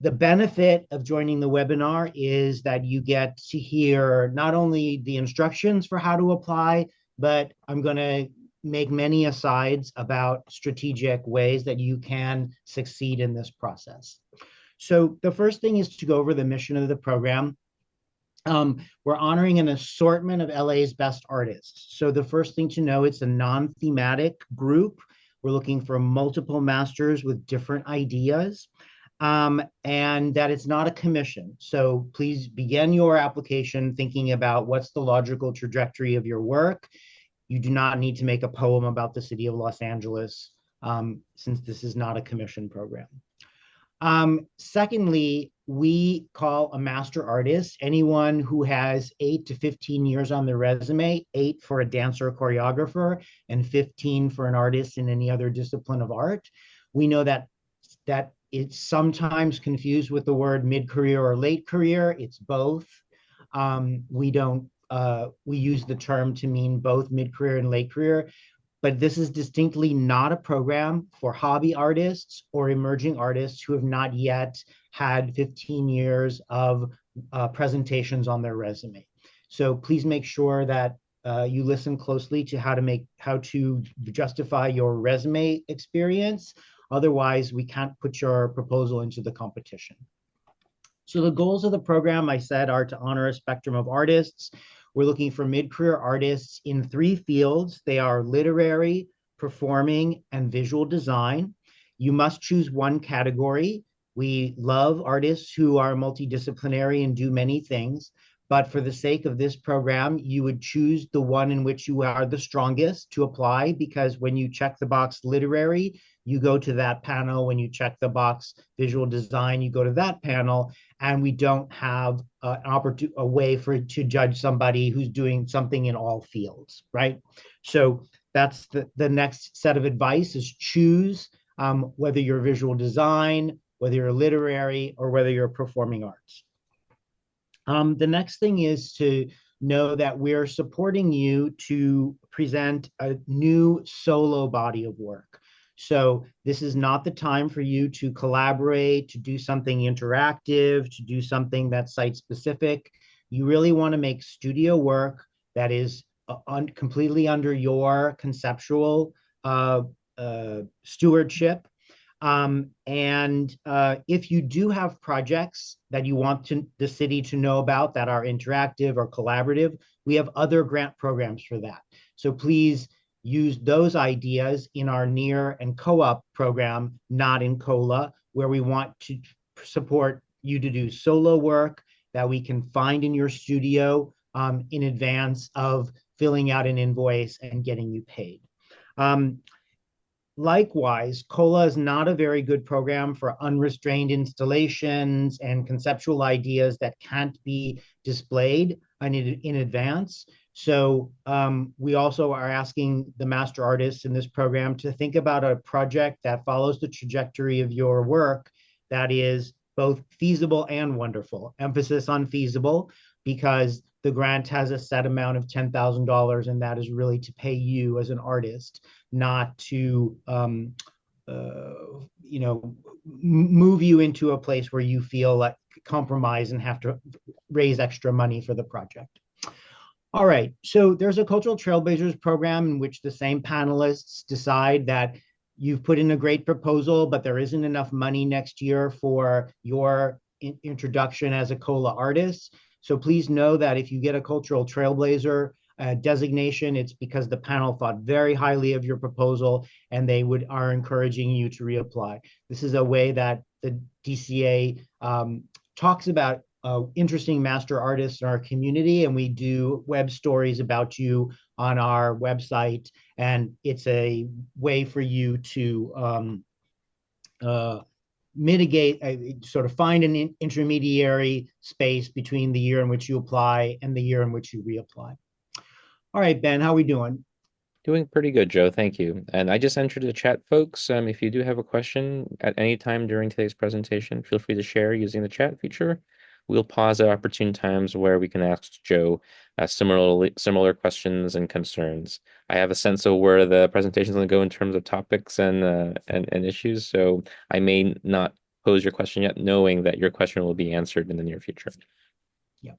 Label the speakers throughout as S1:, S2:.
S1: The benefit of joining the webinar is that you get to hear not only the instructions for how to apply, but I'm going to make many asides about strategic ways that you can succeed in this process. So the first thing is to go over the mission of the program. We're honoring an assortment of LA's best artists. So the first thing to know, it's a non-thematic group. We're looking for multiple masters with different ideas, and that it's not a commission. So please begin your application thinking about what's the logical trajectory of your work. You do not need to make a poem about the city of Los Angeles, since this is not a commission program. Secondly, we call a master artist anyone who has 8 to 15 years on their resume, 8 for a dancer or choreographer, and 15 for an artist in any other discipline of art. We know that it's sometimes confused with the word mid-career or late career. It's both. We use the term to mean both mid-career and late career, but this is distinctly not a program for hobby artists or emerging artists who have not yet had 15 years of presentations on their resume. So please make sure that you listen closely to how to justify your resume experience. Otherwise, we can't put your proposal into the competition. So the goals of the program, I said, are to honor a spectrum of artists. We're looking for mid-career artists in 3 fields. They are literary, performing, and visual design. You must choose one category. We love artists who are multidisciplinary and do many things, but for the sake of this program, you would choose the one in which you are the strongest to apply, because when you check the box literary, you go to that panel. When you check the box visual design, you go to that panel, and we don't have a way to judge somebody who's doing something in all fields, right? So that's the next set of advice is choose whether you're visual design, whether you're literary, or whether you're performing arts. The next thing is to know that we're supporting you to present a new solo body of work. So this is not the time for you to collaborate, to do something interactive, to do something that's site-specific. You really want to make studio work that is completely under your conceptual stewardship. If you do have projects that you want the city to know about that are interactive or collaborative, we have other grant programs for that. So please use those ideas in our NEAR and co-op program, not in COLA, where we want to support you to do solo work that we can find in your studio in advance of filling out an invoice and getting you paid. Likewise, COLA is not a very good program for unrestrained installations and conceptual ideas that can't be displayed in advance. So we also are asking the master artists in this program to think about a project that follows the trajectory of your work that is both feasible and wonderful. Emphasis on feasible, because the grant has a set amount of $10,000, and that is really to pay you as an artist, not to move you into a place where you feel like compromise and have to raise extra money for the project. All right, so there's a Cultural Trailblazers program in which the same panelists decide that you've put in a great proposal, but there isn't enough money next year for your introduction as a COLA artist. So please know that if you get a Cultural Trailblazer designation, it's because the panel thought very highly of your proposal, and they are encouraging you to reapply. This is a way that the DCA talks about interesting master artists in our community, and we do web stories about you on our website, and it's a way for you to mitigate, sort of find an intermediary space between the year in which you apply and the year in which you reapply. All right, Ben, how are we doing?
S2: Doing pretty good, Joe. Thank you. And I just entered the chat, folks. If you do have a question at any time during today's presentation, feel free to share using the chat feature. We'll pause at opportune times where we can ask Joe similar questions and concerns. I have a sense of where the presentation is going to go in terms of topics and issues, so I may not pose your question yet, knowing that your question will be answered in the near future.
S1: Yeah.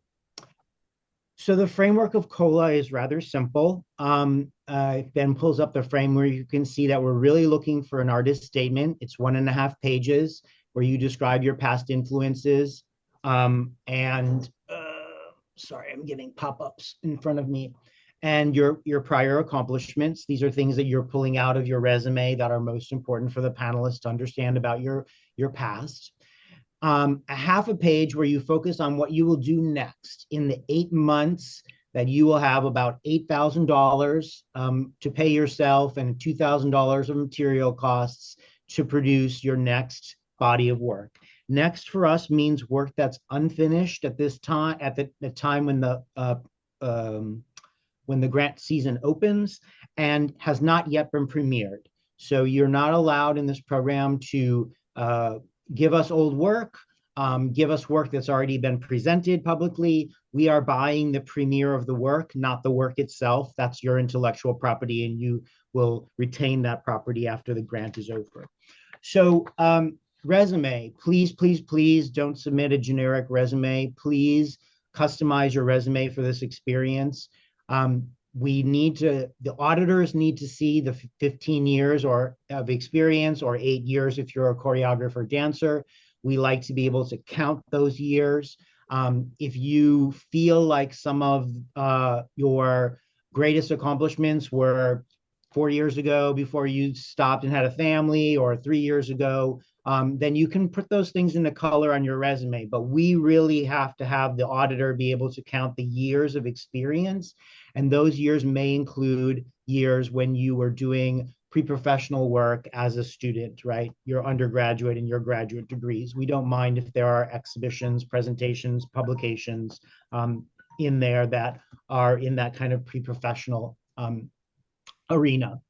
S1: So the framework of COLA is rather simple. Ben pulls up the framework. You can see that we're really looking for an artist statement. It's 1.5 pages where you describe your past influences. Sorry, I'm getting pop-ups in front of me. And your prior accomplishments. These are things that you're pulling out of your resume that are most important for the panelists to understand about your past. A half a page where you focus on what you will do next in the 8 months that you will have about $8,000 to pay yourself and $2,000 of material costs to produce your next body of work. Next for us means work that's unfinished at this time, at the time when the grant season opens and has not yet been premiered. So you're not allowed in this program to give us old work, give us work that's already been presented publicly. We are buying the premiere of the work, not the work itself. That's your intellectual property, and you will retain that property after the grant is over. So resume, please, please, please don't submit a generic resume. Please customize your resume for this experience. The auditors need to see the 15 years or of experience, or 8 years if you're a choreographer dancer. We like to be able to count those years. If you feel like some of your greatest accomplishments were 4 years ago before you stopped and had a family, or 3 years ago, then you can put those things into color on your resume. But we really have to have the auditor be able to count the years of experience. And those years may include years when you were doing pre-professional work as a student, right? Your undergraduate and your graduate degrees. We don't mind if there are exhibitions, presentations, publications in there that are in that kind of pre-professional arena.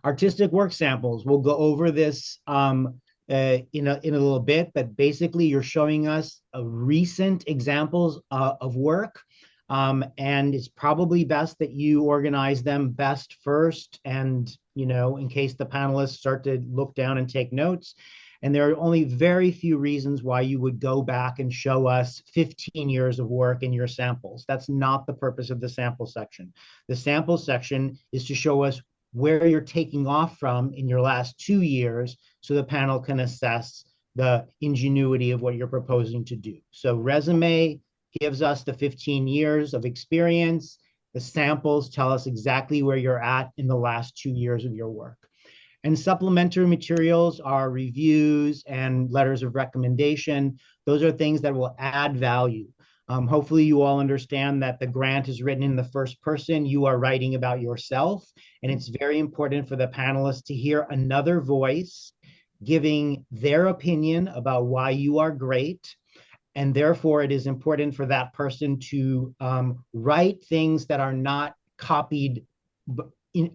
S1: Artistic work samples, we'll go over this in a little bit, but basically you're showing us recent examples of work. And it's probably best that you organize them best first, and in case the panelists start to look down and take notes. And there are only very few reasons why you would go back and show us 15 years of work in your samples. That's not the purpose of the sample section. The sample section is to show us where you're taking off from in your last 2 years, so the panel can assess the ingenuity of what you're proposing to do. So resume gives us the 15 years of experience. The samples tell us exactly where you're at in the last 2 years of your work. And supplementary materials are reviews and letters of recommendation. Those are things that will add value. Hopefully you all understand that the grant is written in the first person. You are writing about yourself, and it's very important for the panelists to hear another voice giving their opinion about why you are great. And therefore, it is important for that person to write things that are not copied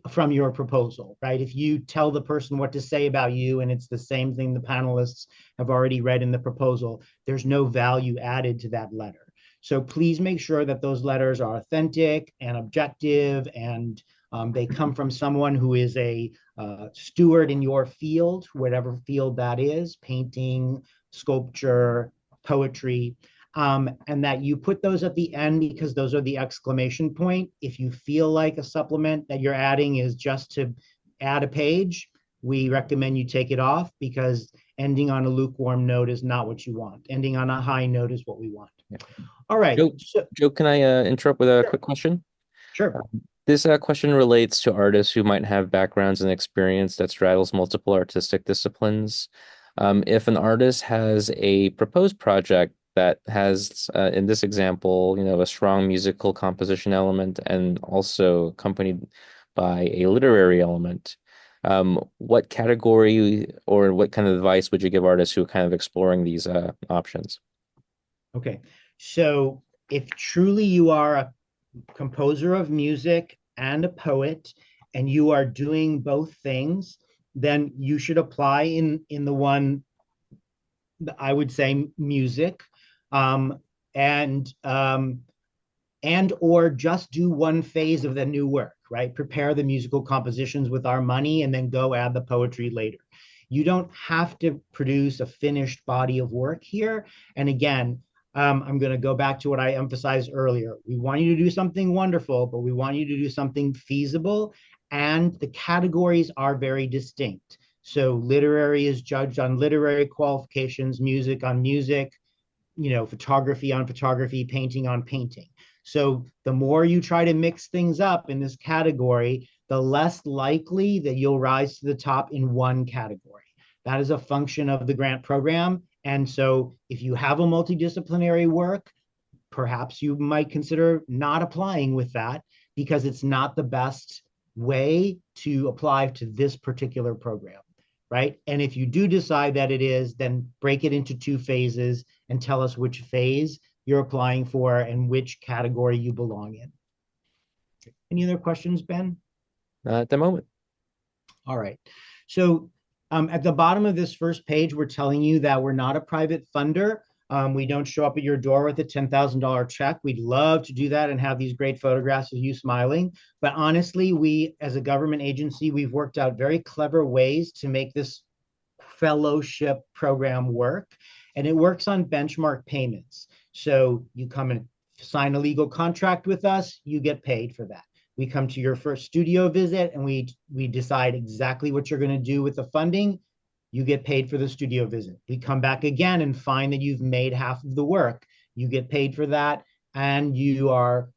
S1: from your proposal, right? If you tell the person what to say about you and it's the same thing the panelists have already read in the proposal, there's no value added to that letter. So please make sure that those letters are authentic and objective, and they come from someone who is a steward in your field, whatever field that is, painting, sculpture, poetry, and that you put those at the end because those are the exclamation point. If you feel like a supplement that you're adding is just to add a page, we recommend you take it off, because ending on a lukewarm note is not what you want. Ending on a high note is what we want.
S2: Yeah.
S1: All right.
S2: Joe, can I interrupt with a quick question?
S1: Sure.
S2: This question relates to artists who might have backgrounds and experience that straddles multiple artistic disciplines. If an artist has a proposed project that has, in this example, a strong musical composition element and also accompanied by a literary element, what category or what kind of advice would you give artists who are kind of exploring these options?
S1: Okay, so if truly you are a composer of music and a poet, and you are doing both things, then you should apply in the one, I would say, music, um, and or just do one phase of the new work, right? Prepare the musical compositions with our money and then go add the poetry later. You don't have to produce a finished body of work here. And again, I'm going to go back to what I emphasized earlier. We want you to do something wonderful, but we want you to do something feasible. And the categories are very distinct. So literary is judged on literary qualifications, music on music, photography on photography, painting on painting. So the more you try to mix things up in this category, the less likely that you'll rise to the top in one category. That is a function of the grant program. And so if you have a multidisciplinary work, perhaps you might consider not applying with that because it's not the best way to apply to this particular program, right? And if you do decide that it is, then break it into two phases and tell us which phase you're applying for and which category you belong in. Any other questions, Ben?
S2: At the moment.
S1: All right. So at the bottom of this first page, we're telling you that we're not a private funder. We don't show up at your door with a $10,000 check. We'd love to do that and have these great photographs of you smiling. But honestly, we, as a government agency, we've worked out very clever ways to make this fellowship program work. And it works on benchmark payments. So you come and sign a legal contract with us, you get paid for that. We come to your first studio visit and we decide exactly what you're going to do with the funding. You get paid for the studio visit. We come back again and find that you've made half of the work. You get paid for that, and you are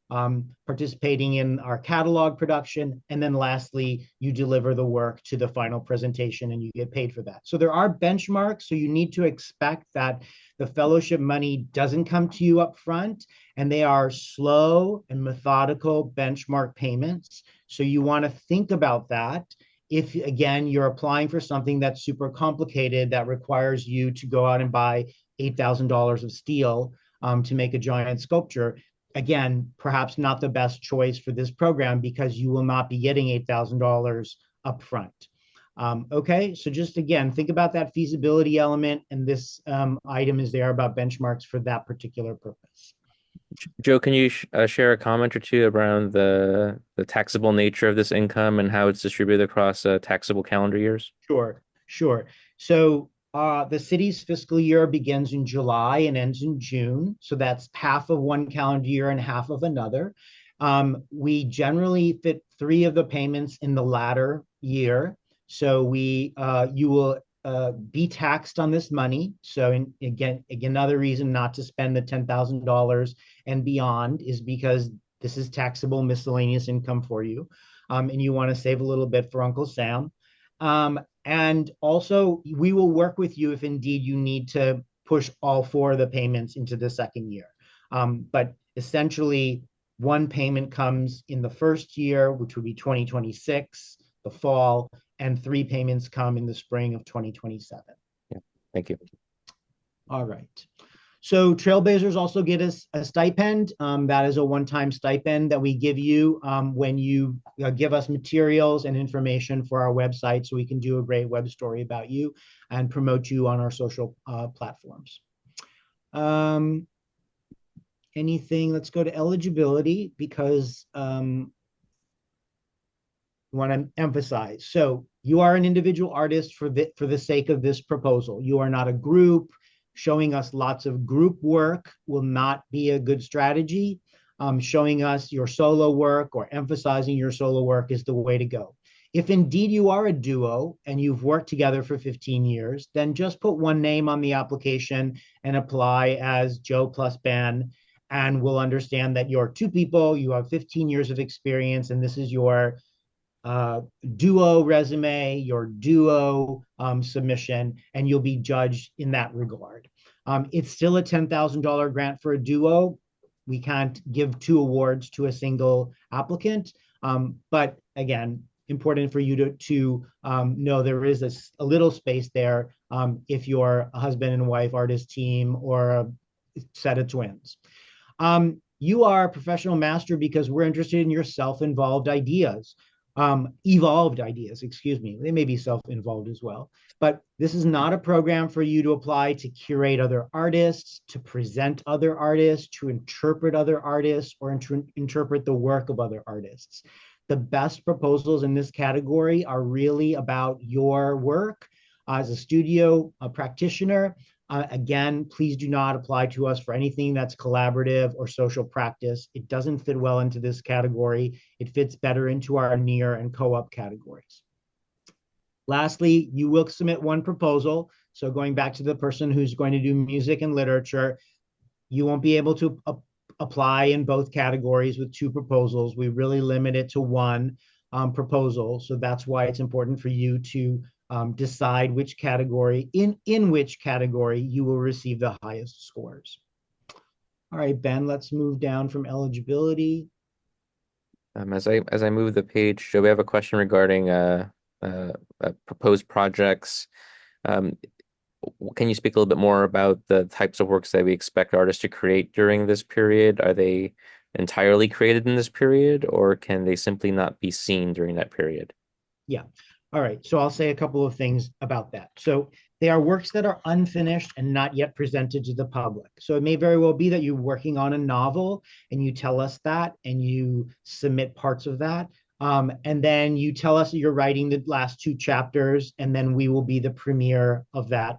S1: participating in our catalog production. And then lastly, you deliver the work to the final presentation and you get paid for that. So there are benchmarks. So you need to expect that the fellowship money doesn't come to you up front, and they are slow and methodical benchmark payments. So you want to think about that. If, again, you're applying for something that's super complicated that requires you to go out and buy $8,000 of steel to make a giant sculpture, again, perhaps not the best choice for this program because you will not be getting $8,000 upfront. Okay, so just again, think about that feasibility element, and this item is there about benchmarks for that particular purpose.
S2: Joe, can you share a comment or two around the taxable nature of this income and how it's distributed across taxable calendar years?
S1: Sure. So the city's fiscal year begins in July and ends in June. So that's half of one calendar year and half of another. We generally fit 3 of the payments in the latter year. So you will be taxed on this money. So again, another reason not to spend the $10,000 and beyond is because this is taxable miscellaneous income for you. And you want to save a little bit for Uncle Sam. And also, we will work with you if indeed you need to push all 4 of the payments into the second year. But essentially, one payment comes in the first year, which would be 2026, the fall, and 3 payments come in the spring of 2027.
S2: Yeah, thank you.
S1: All right. So Trailblazers also get us a stipend. That is a one-time stipend that we give you when you give us materials and information for our website so we can do a great web story about you and promote you on our social platforms. Anything, let's go to eligibility because I want to emphasize. So you are an individual artist for the sake of this proposal. You are not a group. Showing us lots of group work will not be a good strategy. Showing us your solo work or emphasizing your solo work is the way to go. If indeed you are a duo and you've worked together for 15 years, then just put one name on the application and apply as Joe plus Ben, and we'll understand that you're 2 people, you have 15 years of experience, and this is your duo resume, your duo submission, and you'll be judged in that regard. It's still a $10,000 grant for a duo. We can't give 2 awards to a single applicant, but again, important for you to know there is a little space there if you're a husband and wife artist team or a set of twins. You are a professional master because we're interested in your self-involved ideas. Evolved ideas, excuse me. They may be self-involved as well, but this is not a program for you to apply to curate other artists, to present other artists, to interpret other artists, or to interpret the work of other artists. The best proposals in this category are really about your work, As a studio practitioner, again, please do not apply to us for anything that's collaborative or social practice. It doesn't fit well into this category. It fits better into our near and co-op categories. Lastly, you will submit one proposal. So going back to the person who's going to do music and literature, you won't be able to apply in both categories with two proposals. We really limit it to one proposal. So that's why it's important for you to decide which category, in which category you will receive the highest scores. All right, Ben, let's move down from eligibility.
S2: As I move the page, Joe, we have a question regarding proposed projects. Um, can you speak a little bit more about the types of works that we expect artists to create during this period? Are they entirely created in this period, or can they simply not be seen during that period?
S1: Yeah. All right. So I'll say a couple of things about that. So they are works that are unfinished and not yet presented to the public. So it may very well be that you're working on a novel and you tell us that and you submit parts of that. And then you tell us that you're writing the last two chapters, and then we will be the premiere of that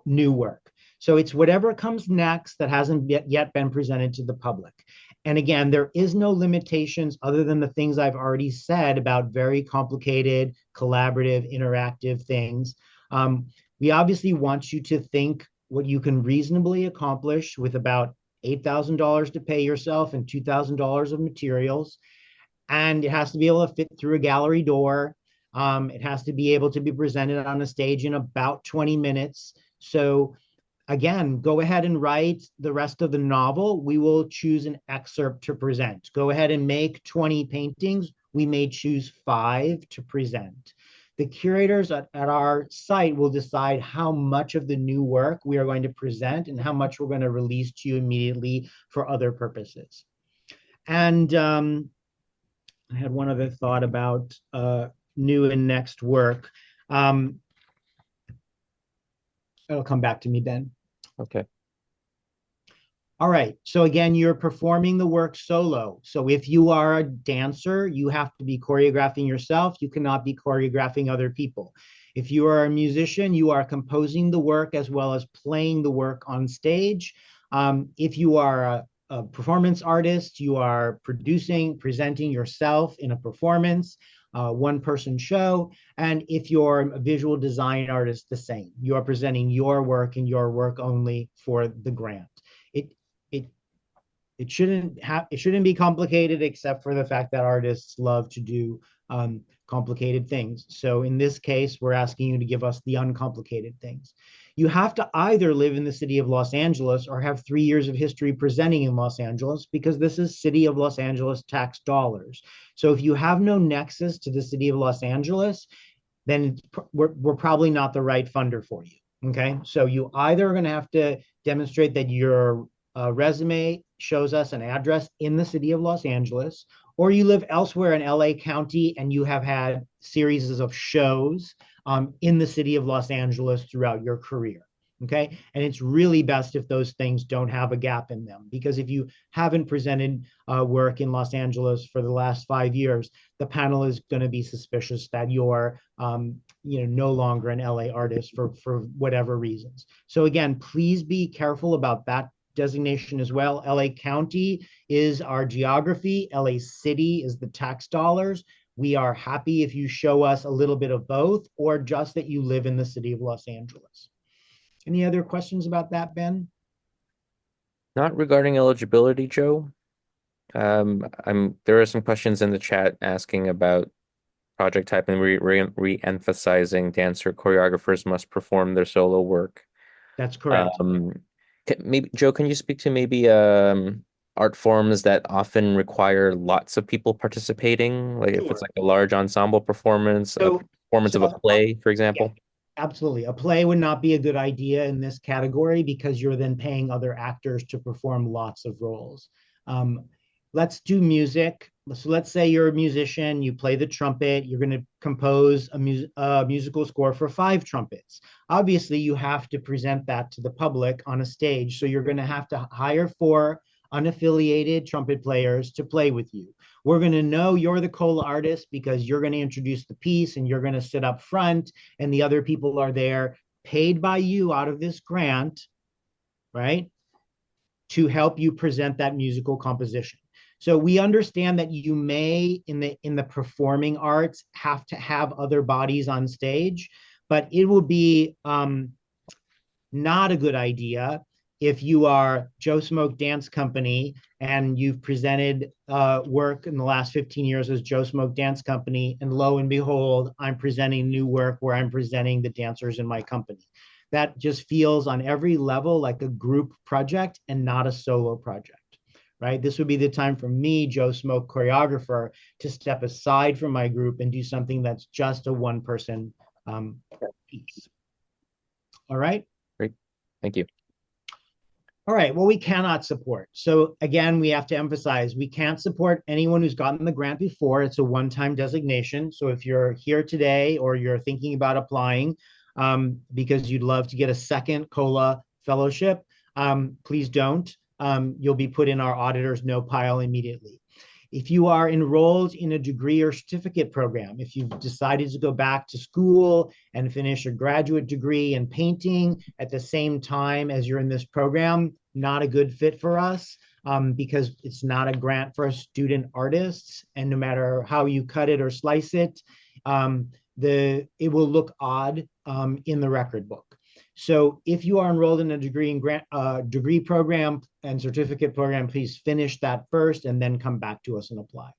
S1: new work. So it's whatever comes next that hasn't yet been presented to the public. And again, there is no limitations other than the things I've already said about very complicated, collaborative, interactive things. We obviously want you to think what you can reasonably accomplish with about $8,000 to pay yourself and $2,000 of materials. And it has to be able to fit through a gallery door. It has to be able to be presented on a stage in about 20 minutes. So again, go ahead and write the rest of the novel. We will choose an excerpt to present. Go ahead and make 20 paintings. We may choose 5 to present. The curators at our site will decide how much of the new work we are going to present and how much we're going to release to you immediately for other purposes. And I had one other thought about new and next work. It'll come back to me, Ben.
S2: Okay.
S1: All right. So again, you're performing the work solo. So if you are a dancer, you have to be choreographing yourself. You cannot be choreographing other people. If you are a musician, you are composing the work as well as playing the work on stage. If you are a performance artist, you are presenting yourself in a performance, one-person show. And if you're a visual design artist, the same. You are presenting your work and your work only for the grant. It shouldn't be complicated, except for the fact that artists love to do complicated things. So in this case, we're asking you to give us the uncomplicated things. You have to either live in the city of Los Angeles or have 3 years of history presenting in Los Angeles, because this is city of Los Angeles tax dollars. So if you have no nexus to the city of Los Angeles, then we're probably not the right funder for you. Okay, so you either are going to have to demonstrate that your resume shows us an address in the city of Los Angeles, or you live elsewhere in LA County and you have had series of shows in the city of Los Angeles throughout your career. Okay, and it's really best if those things don't have a gap in them, because if you haven't presented work in Los Angeles for the last 5 years, the panel is going to be suspicious that you're no longer an LA artist for whatever reasons. So again, please be careful about that designation as well. LA County is our geography. LA City is the tax dollars. We are happy if you show us a little bit of both, or just that you live in the city of Los Angeles. Any other questions about that, Ben?
S2: Not regarding eligibility, Joe. There are some questions in the chat asking about project type and re-emphasizing dancer choreographers must perform their solo work.
S1: That's correct.
S2: Maybe Joe, can you speak to maybe art forms that often require lots of people participating? Like if it's like a large ensemble performance, a performance of a play, for example?
S1: Yeah, absolutely. A play would not be a good idea in this category, because you're then paying other actors to perform lots of roles. Let's do music. So let's say you're a musician, you play the trumpet, you're going to compose a musical score for 5 trumpets. Obviously, you have to present that to the public on a stage. So you're going to have to hire 4 unaffiliated trumpet players to play with you. We're going to know you're the COLA artist because you're going to introduce the piece and you're going to sit up front, and the other people are there paid by you out of this grant, right, to help you present that musical composition. So we understand that you may in the performing arts have to have other bodies on stage, but it will be not a good idea if you are Joe Smoke Dance Company and you've presented work in the last 15 years as Joe Smoke Dance Company, and lo and behold, I'm presenting new work where I'm presenting the dancers in my company. That just feels on every level like a group project and not a solo project, right? This would be the time for me, Joe Smoke choreographer, to step aside from my group and do something that's just a one-person piece. All right?
S2: Great. Thank you.
S1: All right, well, we cannot support. So again, we have to emphasize, we can't support anyone who's gotten the grant before. It's a one-time designation. So if you're here today or you're thinking about applying because you'd love to get a second COLA fellowship, please don't. You'll be put in our auditor's no pile immediately. If you are enrolled in a degree or certificate program, if you've decided to go back to school and finish a graduate degree in painting at the same time as you're in this program, not a good fit for us because it's not a grant for student artists. And no matter how you cut it or slice it, it will look odd in the record book. So if you are enrolled in a degree program and certificate program, please finish that first and then come back to us and apply.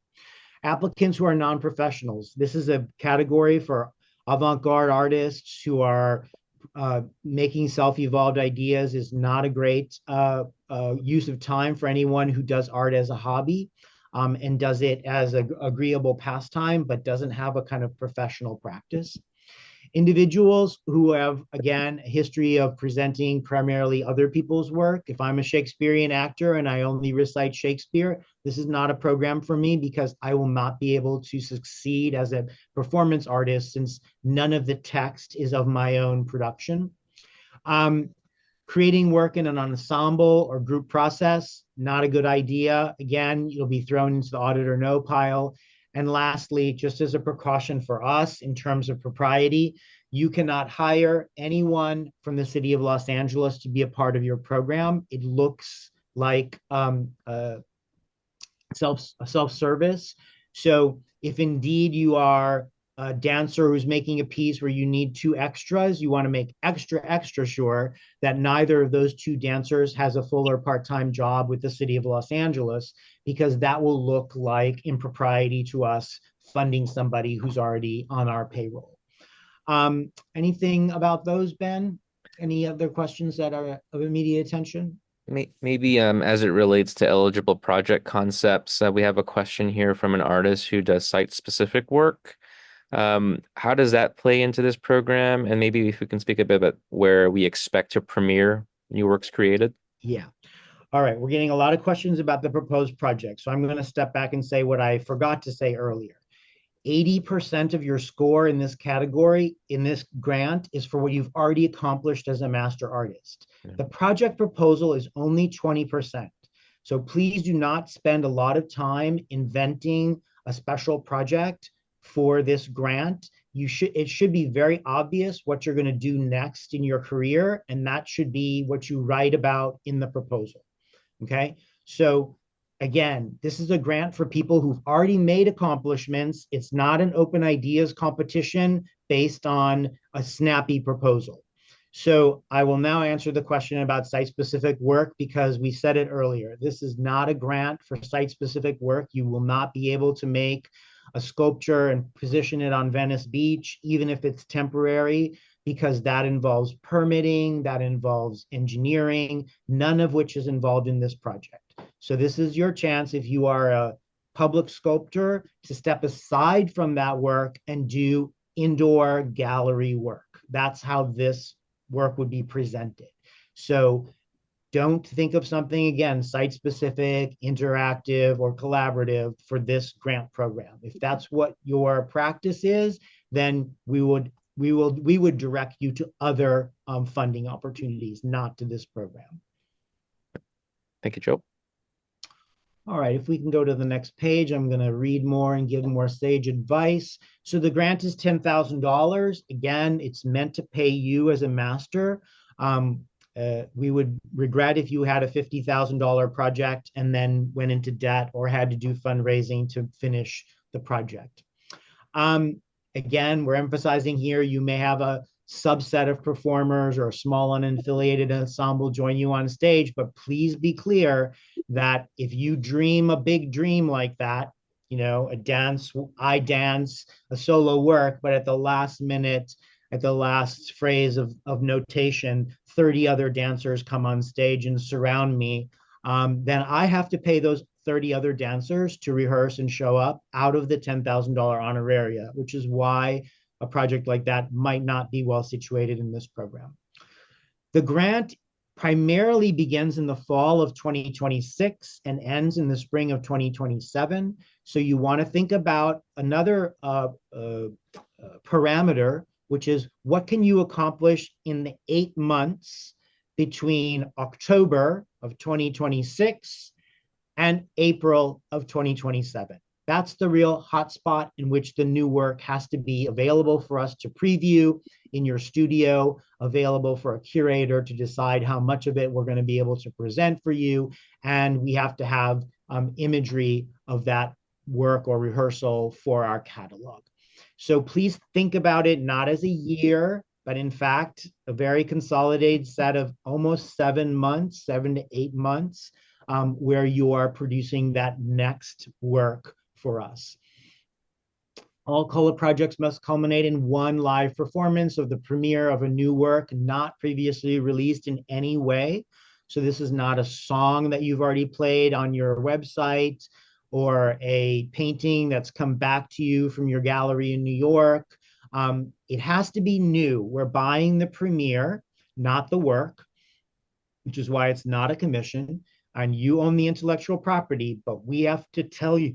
S1: Applicants who are non-professionals. This is a category for avant-garde artists who are making self-evolved ideas. Is not a great use of time for anyone who does art as a hobby and does it as an agreeable pastime, but doesn't have a kind of professional practice. Individuals who have, again, a history of presenting primarily other people's work. If I'm a Shakespearean actor and I only recite Shakespeare, this is not a program for me because I will not be able to succeed as a performance artist since none of the text is of my own production. Creating work in an ensemble or group process, not a good idea. Again, you'll be thrown into the auditor no pile. And lastly, just as a precaution for us in terms of propriety, you cannot hire anyone from the city of Los Angeles to be a part of your program. It looks like self-service. So if indeed you are a dancer who's making a piece where you need two extras, you want to make extra sure that neither of those two dancers has a full or part-time job with the city of Los Angeles, because that will look like impropriety to us funding somebody who's already on our payroll. Anything about those, Ben? Any other questions that are of immediate attention?
S2: Maybe as it relates to eligible project concepts, we have a question here from an artist who does site-specific work. How does that play into this program? And maybe if we can speak a bit about where we expect to premiere new works created.
S1: Yeah. All right. We're getting a lot of questions about the proposed project. So I'm going to step back and say what I forgot to say earlier. 80% of your score in this category, in this grant, is for what you've already accomplished as a master artist. Yeah. The project proposal is only 20%. So please do not spend a lot of time inventing a special project for this grant. It should be very obvious what you're going to do next in your career, and that should be what you write about in the proposal. Okay? So again, this is a grant for people who've already made accomplishments. It's not an open ideas competition based on a snappy proposal. So I will now answer the question about site-specific work because we said it earlier. This is not a grant for site-specific work. You will not be able to make a sculpture and position it on Venice Beach, even if it's temporary, because that involves permitting, that involves engineering, none of which is involved in this project. So this is your chance, if you are a public sculptor, to step aside from that work and do indoor gallery work. That's how this work would be presented. So don't think of something, again, site-specific, interactive, or collaborative for this grant program. If that's what your practice is, then we would direct you to other funding opportunities, not to this program.
S2: Thank you, Joe.
S1: All right, if we can go to the next page, I'm going to read more and give more sage advice. So the grant is $10,000. Again, it's meant to pay you as a master. We would regret if you had a $50,000 project and then went into debt or had to do fundraising to finish the project. Again, we're emphasizing here, you may have a subset of performers or a small unaffiliated ensemble join you on stage, but please be clear that if you dream a big dream like that, a dance, I dance, a solo work, but at the last minute, at the last phrase of notation, 30 other dancers come on stage and surround me, then I have to pay those 30 other dancers to rehearse and show up out of the $10,000 honoraria, which is why a project like that might not be well situated in this program. The grant primarily begins in the fall of 2026 and ends in the spring of 2027. So you want to think about another parameter, which is what can you accomplish in the 8 months between October of 2026 and April of 2027. That's the real hotspot in which the new work has to be available for us to preview in your studio, available for a curator to decide how much of it we're going to be able to present for you. And we have to have imagery of that work or rehearsal for our catalog. So please think about it not as a year, but in fact, a very consolidated set of almost 7 months, 7 to 8 months, where you are producing that next work for us. All COLA projects must culminate in one live performance of the premiere of a new work not previously released in any way. So this is not a song that you've already played on your website or a painting that's come back to you from your gallery in New York. It has to be new. We're buying the premiere, not the work, which is why it's not a commission. And you own the intellectual property, but we have to tell you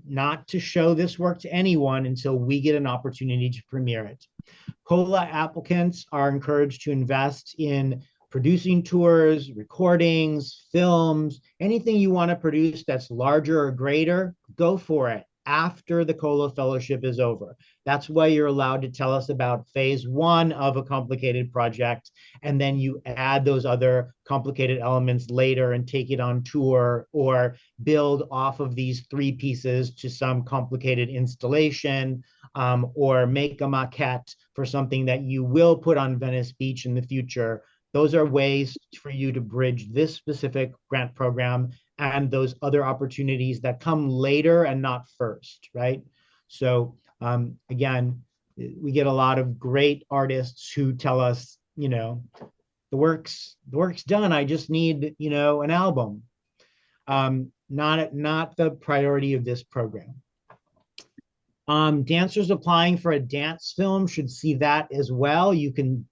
S1: not to show this work to anyone until we get an opportunity to premiere it. COLA applicants are encouraged to invest in producing tours, recordings, films, anything you want to produce that's larger or greater, go for it after the COLA fellowship is over. That's why you're allowed to tell us about phase 1 of a complicated project, and then you add those other complicated elements later and take it on tour or build off of these 3 pieces to some complicated installation, or make a maquette for something that you will put on Venice Beach in the future. Those are ways for you to bridge this specific grant program and those other opportunities that come later and not first, right? So again, we get a lot of great artists who tell us, the work's done. I just need, an album. Not the priority of this program. Dancers applying for a dance film should see that as well. You can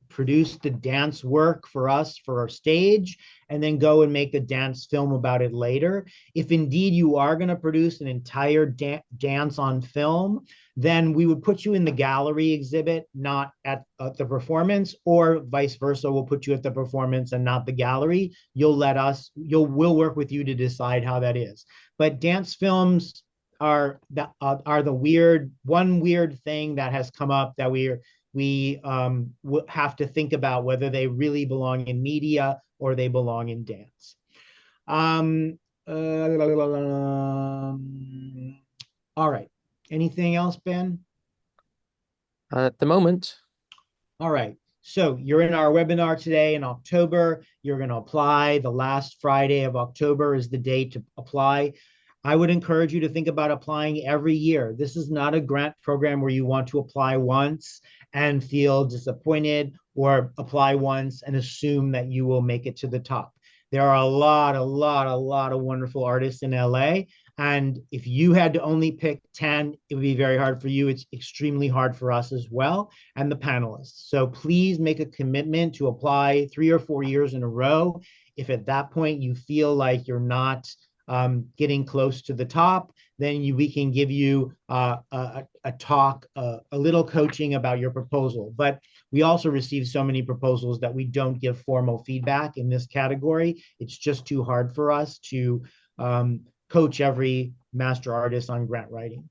S1: produce the dance work for us for our stage and then go and make a dance film about it later. If indeed you are going to produce an entire dance on film, then we would put you in the gallery exhibit, not at the performance, or vice versa. We'll put you at the performance and not the gallery. We'll work with you to decide how that is. But dance films are the one weird thing that has come up that we have to think about whether they really belong in media or they belong in dance. All right. Anything else, Ben?
S2: At the moment.
S1: All right. So you're in our webinar today in October. You're going to apply. The last Friday of October is the day to apply. I would encourage you to think about applying every year. This is not a grant program where you want to apply once and feel disappointed, or apply once and assume that you will make it to the top. There are a lot of wonderful artists in LA. And if you had to only pick 10, it would be very hard for you. It's extremely hard for us as well, and the panelists. So please make a commitment to apply 3 or 4 years in a row. If at that point you feel like you're not getting close to the top, then we can give you a talk, a little coaching about your proposal. But we also receive so many proposals that we don't give formal feedback in this category. It's just too hard for us to coach every master artist on grant writing.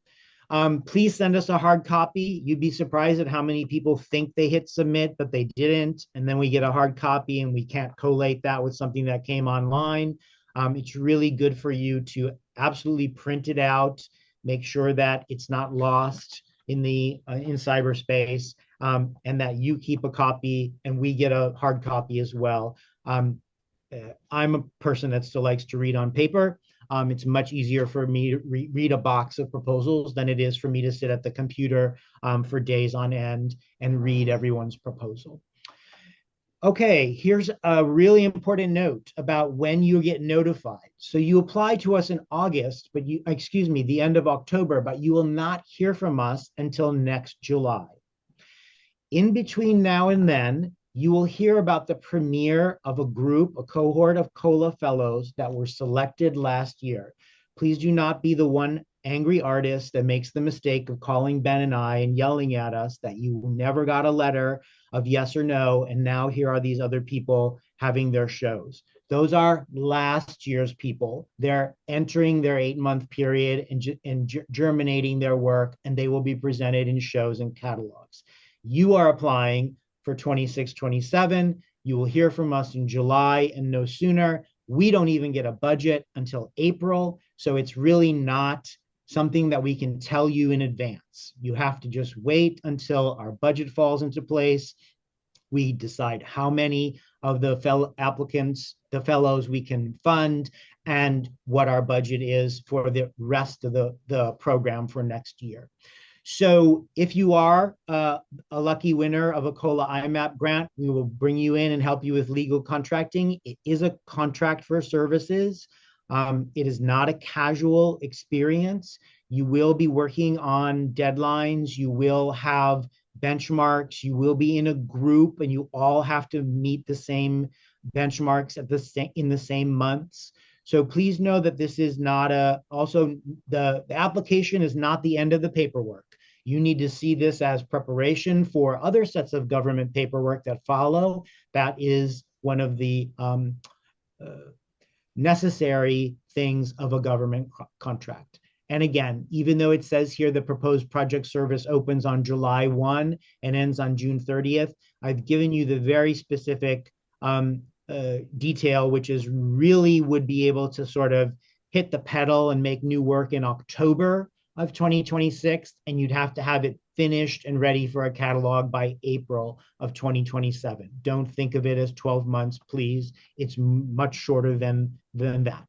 S1: Please send us a hard copy. You'd be surprised at how many people think they hit submit, but they didn't. And then we get a hard copy and we can't collate that with something that came online. It's really good for you to absolutely print it out, make sure that it's not lost in cyberspace, and that you keep a copy and we get a hard copy as well. I'm a person that still likes to read on paper. It's much easier for me to read a box of proposals than it is for me to sit at the computer for days on end and read everyone's proposal. Okay, here's a really important note about when you get notified. So you apply to us in August, but the end of October, but you will not hear from us until next July. In between now and then, you will hear about the premiere of a cohort of COLA fellows that were selected last year. Please do not be the one angry artist that makes the mistake of calling Ben and I and yelling at us that you never got a letter of yes or no, and now here are these other people having their shows. Those are last year's people. They're entering their 8-month period and germinating their work, and they will be presented in shows and catalogs. You are applying for 26-27. You will hear from us in July and no sooner. We don't even get a budget until April, so it's really not something that we can tell you in advance. You have to just wait until our budget falls into place. We decide how many of the fellows we can fund, and what our budget is for the rest of the program for next year. So if you are a lucky winner of a COLA-IMAP grant, we will bring you in and help you with legal contracting. It is a contract for services. It is not a casual experience. You will be working on deadlines. You will have benchmarks. You will be in a group, and you all have to meet the same benchmarks in the same months. So please know that this is not the application is not the end of the paperwork. You need to see this as preparation for other sets of government paperwork that follow. That is one of the necessary things of a government contract. And again, even though it says here the proposed project service opens on July 1 and ends on June 30th, I've given you the very specific detail, which is really would be able to sort of hit the pedal and make new work in October of 2026, and you'd have to have it finished and ready for a catalog by April of 2027. Don't think of it as 12 months, please. It's much shorter than that.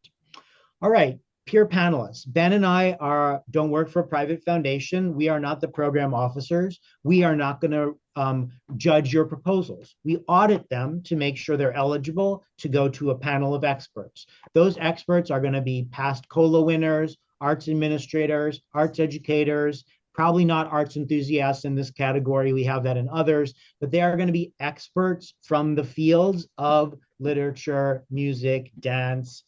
S1: All right, peer panelists. Ben and I don't work for a private foundation. We are not the program officers. We are not going to judge your proposals. We audit them to make sure they're eligible to go to a panel of experts. Those experts are going to be past COLA winners, arts administrators, arts educators, probably not arts enthusiasts in this category. We have that in others, but they are going to be experts from the fields of literature, music, dance,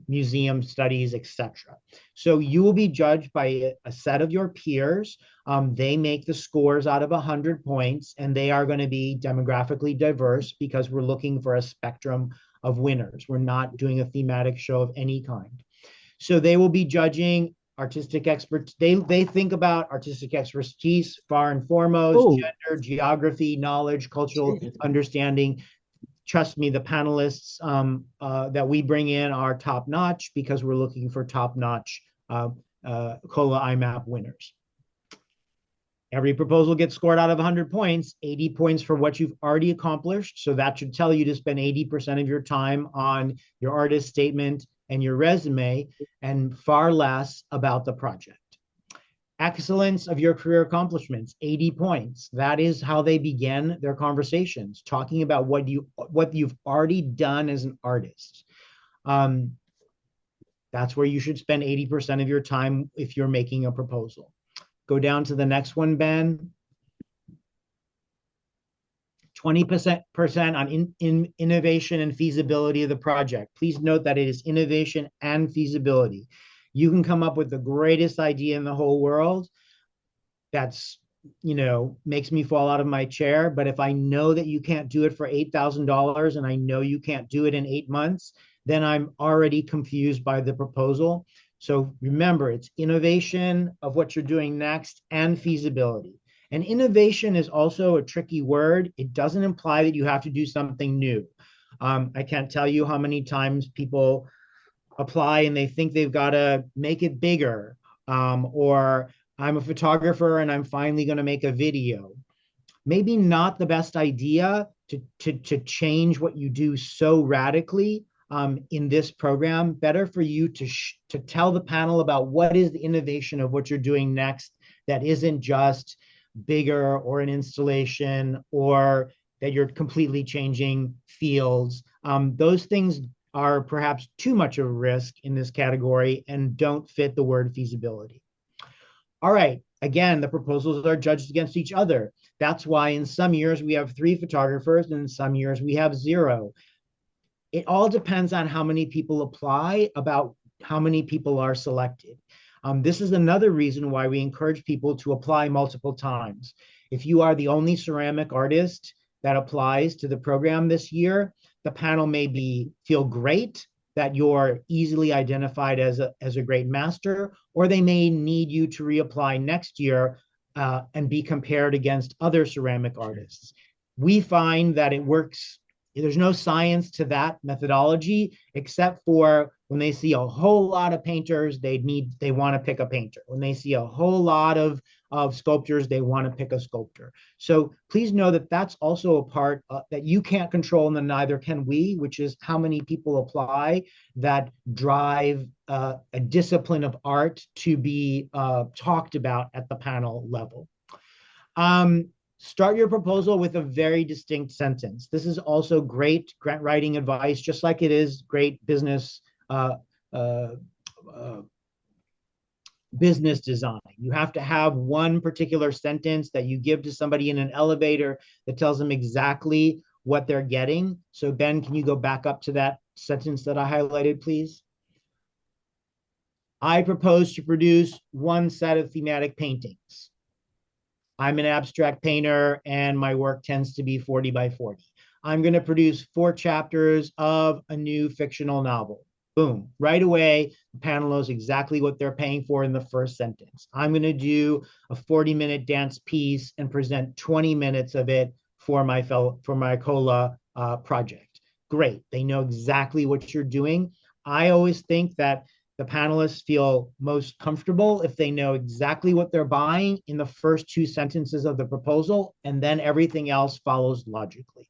S1: museum studies, etc. So you will be judged by a set of your peers. They make the scores out of 100 points, and they are going to be demographically diverse because we're looking for a spectrum of winners. We're not doing a thematic show of any kind. So they will be judging artistic experts. They think about artistic expertise, far and foremost, gender, geography, knowledge, cultural understanding. Trust me, the panelists that we bring in are top notch because we're looking for top notch COLA-IMAP winners. Every proposal gets scored out of 100 points, 80 points for what you've already accomplished. So that should tell you to spend 80% of your time on your artist statement and your resume, and far less about the project. Excellence of your career accomplishments, 80 points. That is how they begin their conversations, talking about what you've already done as an artist. That's where you should spend 80% of your time if you're making a proposal. Go down to the next one, Ben. 20% on innovation and feasibility of the project. Please note that it is innovation and feasibility. You can come up with the greatest idea in the whole world that's, makes me fall out of my chair. But if I know that you can't do it for $8,000 and I know you can't do it in 8 months, then I'm already confused by the proposal. So remember, it's innovation of what you're doing next and feasibility. And innovation is also a tricky word. It doesn't imply that you have to do something new. I can't tell you how many times people apply and they think they've got to make it bigger, or I'm a photographer and I'm finally going to make a video. Maybe not the best idea to change what you do so radically in this program. Better for you to tell the panel about what is the innovation of what you're doing next that isn't just bigger or an installation or that you're completely changing fields. Those things are perhaps too much of a risk in this category and don't fit the word feasibility. All right, again, the proposals are judged against each other. That's why in some years we have 3 photographers and in some years we have 0. It all depends on how many people apply, about how many people are selected. This is another reason why we encourage people to apply multiple times. If you are the only ceramic artist that applies to the program this year, the panel may feel great that you're easily identified as a great master, or they may need you to reapply next year and be compared against other ceramic artists. We find that it works. There's no science to that methodology, except for when they see a whole lot of painters, they want to pick a painter. When they see a whole lot of sculptors, they want to pick a sculptor. So please know that that's also a part that you can't control, and then neither can we, which is how many people apply that drive a discipline of art to be talked about at the panel level. Start your proposal with a very distinct sentence. This is also great grant writing advice, just like it is great business business design. You have to have one particular sentence that you give to somebody in an elevator that tells them exactly what they're getting. So Ben, can you go back up to that sentence that I highlighted, please? I propose to produce 1 set of thematic paintings. I'm an abstract painter and my work tends to be 40 by 40. I'm going to produce 4 chapters of a new fictional novel. Boom, right away, the panel knows exactly what they're paying for in the first sentence. I'm going to do a 40-minute dance piece and present 20 minutes of it for my COLA project. Great, they know exactly what you're doing. I always think that the panelists feel most comfortable if they know exactly what they're buying in the first 2 sentences of the proposal, and then everything else follows logically.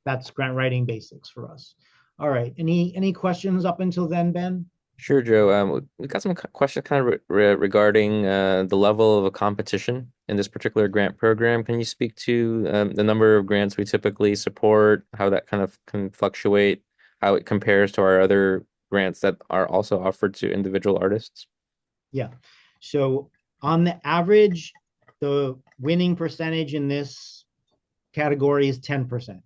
S1: That's grant writing basics for us. All right, any questions up until then, Ben?
S2: Sure, Joe. We got some questions kind of regarding the level of a competition in this particular grant program. Can you speak to the number of grants we typically support, how that kind of can fluctuate, how it compares to our other grants that are also offered to individual artists?
S1: Yeah. So on the average, the winning percentage in this category is 10%.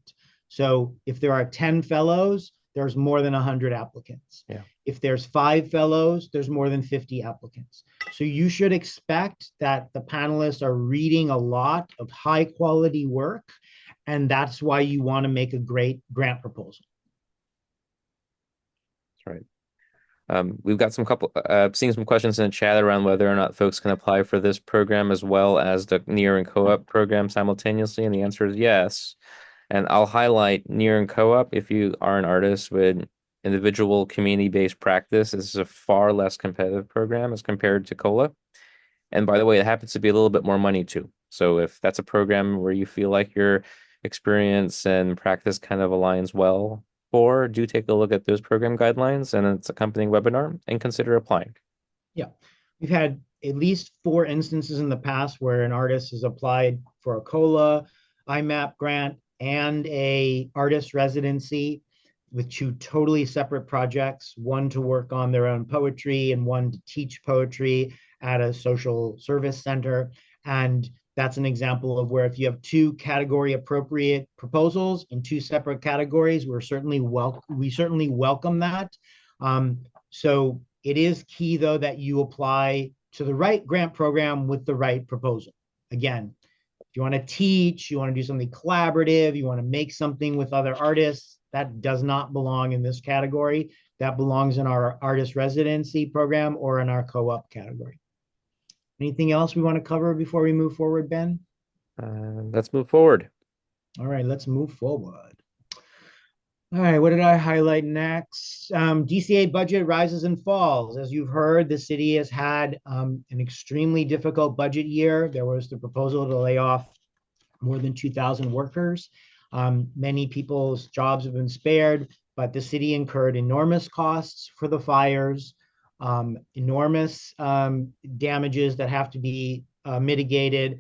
S1: So if there are 10 fellows, there's more than 100 applicants.
S2: Yeah.
S1: If there's 5 fellows, there's more than 50 applicants. So you should expect that the panelists are reading a lot of high quality work, and that's why you want to make a great grant proposal.
S2: That's right. We've got seeing some questions in the chat around whether or not folks can apply for this program as well as the near and co-op program simultaneously, and the answer is yes. And I'll highlight near and co-op. If you are an artist with individual community-based practice, this is a far less competitive program as compared to COLA. And by the way, it happens to be a little bit more money too. So if that's a program where you feel like your experience and practice kind of aligns well, or do take a look at those program guidelines and its accompanying webinar and consider applying.
S1: Yeah, we've had at least 4 instances in the past where an artist has applied for a COLA-IMAP grant and a artist residency with 2 totally separate projects, one to work on their own poetry and one to teach poetry at a social service center. And that's an example of where if you have 2 category appropriate proposals in 2 separate categories, we certainly welcome that. So it is key, though, that you apply to the right grant program with the right proposal. Again, if you want to teach, you want to do something collaborative, you want to make something with other artists, That does not belong in this category. That belongs in our artist residency program or in our co-op category. Anything else we want to cover before we move forward, Ben?
S2: Let's move forward.
S1: All right, let's move forward. All right, what did I highlight next? DCA budget rises and falls. As you've heard, the city has had an extremely difficult budget year. There was the proposal to lay off more than 2,000 workers. Many people's jobs have been spared, but the city incurred enormous costs for the fires, enormous damages that have to be mitigated,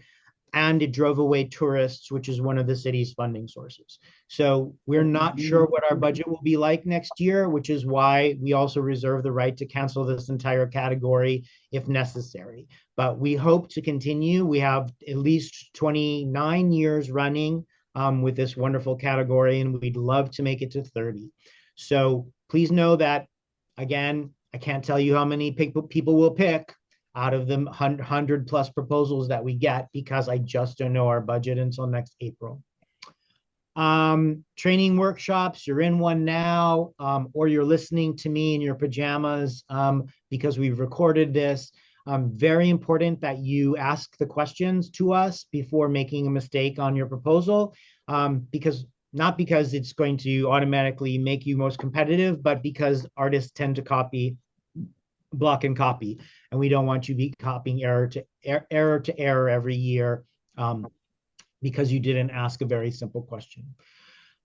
S1: and it drove away tourists, which is one of the city's funding sources. So we're not sure what our budget will be like next year, which is why we also reserve the right to cancel this entire category if necessary. But we hope to continue. We have at least 29 years running with this wonderful category, and we'd love to make it to 30. So please know that, again, I can't tell you how many people will pick out of the 100 plus proposals that we get because I just don't know our budget until next April. Training workshops, you're in one now, or you're listening to me in your pajamas because we've recorded this. Very important that you ask the questions to us before making a mistake on your proposal, not because it's going to automatically make you most competitive, but because artists tend to block and copy, and we don't want you to be copying error to error every year because you didn't ask a very simple question.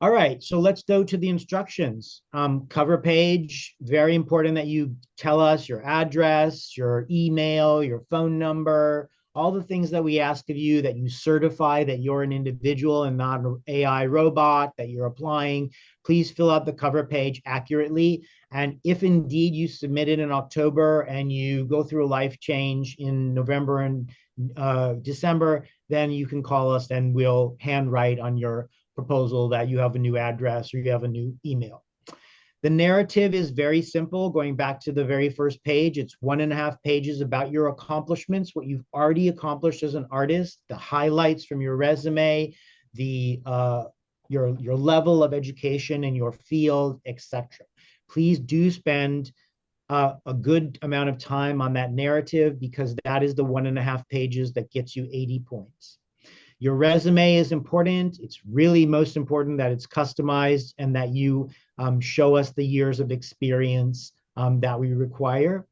S1: All right, so let's go to the instructions. Cover page, very important that you tell us your address, your email, your phone number, all the things that we ask of you, that you certify that you're an individual and not an AI robot, that you're applying. Please fill out the cover page accurately. And if indeed you submit it in October and you go through a life change in November and December, then you can call us and we'll handwrite on your proposal that you have a new address or you have a new email. The narrative is very simple. Going back to the very first page, it's 1.5 pages about your accomplishments, what you've already accomplished as an artist, the highlights from your resume, your level of education in your field, etc. Please do spend a good amount of time on that narrative because that is the 1.5 pages that gets you 80 points. Your resume is important. It's really most important that it's customized and that you show us the years of experience that we require.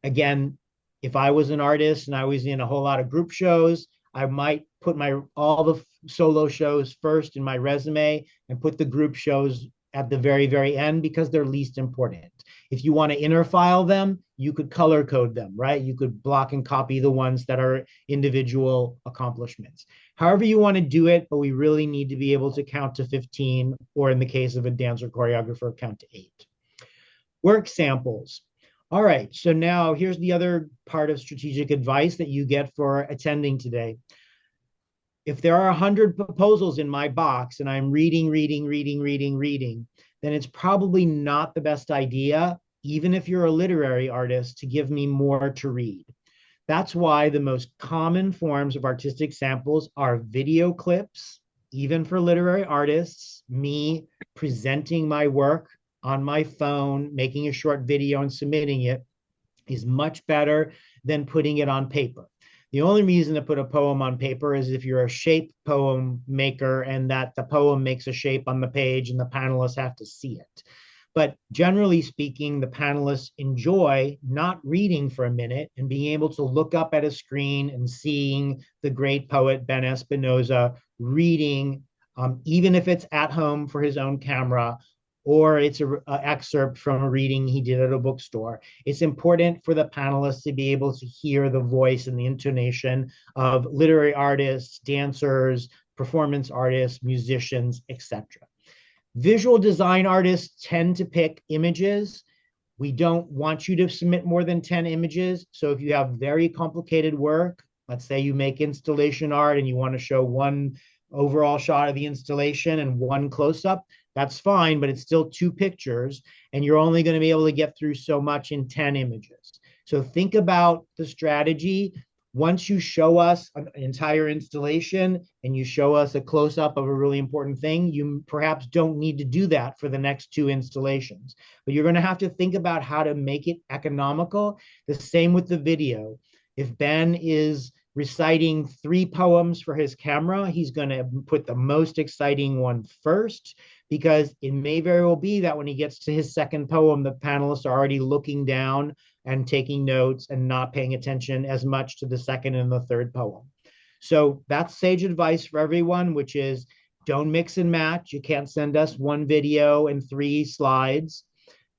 S1: Again, if I was an artist and I was in a whole lot of group shows, I might put all the solo shows first in my resume and put the group shows at the very, very end because they're least important. If you want to interfile them, you could color code them, right? You could block and copy the ones that are individual accomplishments. However you want to do it, but we really need to be able to count to 15, or in the case of a dancer choreographer, count to 8. Work samples. All right, so now here's the other part of strategic advice that you get for attending today. If there are 100 proposals in my box and I'm reading, then it's probably not the best idea, even if you're a literary artist, to give me more to read. That's why the most common forms of artistic samples are video clips, even for literary artists, me presenting my work on my phone, making a short video and submitting it is much better than putting it on paper. The only reason to put a poem on paper is if you're a shape poem maker and that the poem makes a shape on the page and the panelists have to see it. But generally speaking, the panelists enjoy not reading for a minute and being able to look up at a screen and seeing the great poet Ben Espinosa reading, even if it's at home for his own camera, or it's an excerpt from a reading he did at a bookstore. It's important for the panelists to be able to hear the voice and the intonation of literary artists, dancers, performance artists, musicians, etc. Visual design artists tend to pick images. We don't want you to submit more than 10 images. So if you have very complicated work, let's say you make installation art and you want to show one overall shot of the installation and one close-up, that's fine, but it's still 2 pictures, and you're only going to be able to get through so much in 10 images. So think about the strategy. Once you show us an entire installation and you show us a close-up of a really important thing, you perhaps don't need to do that for the next two installations. But you're going to have to think about how to make it economical. The same with the video. If Ben is reciting 3 poems for his camera, he's going to put the most exciting one first, because it may very well be that when he gets to his second poem, the panelists are already looking down and taking notes and not paying attention as much to the second and the third poem. So that's sage advice for everyone, which is don't mix and match. You can't send us 1 video and 3 slides.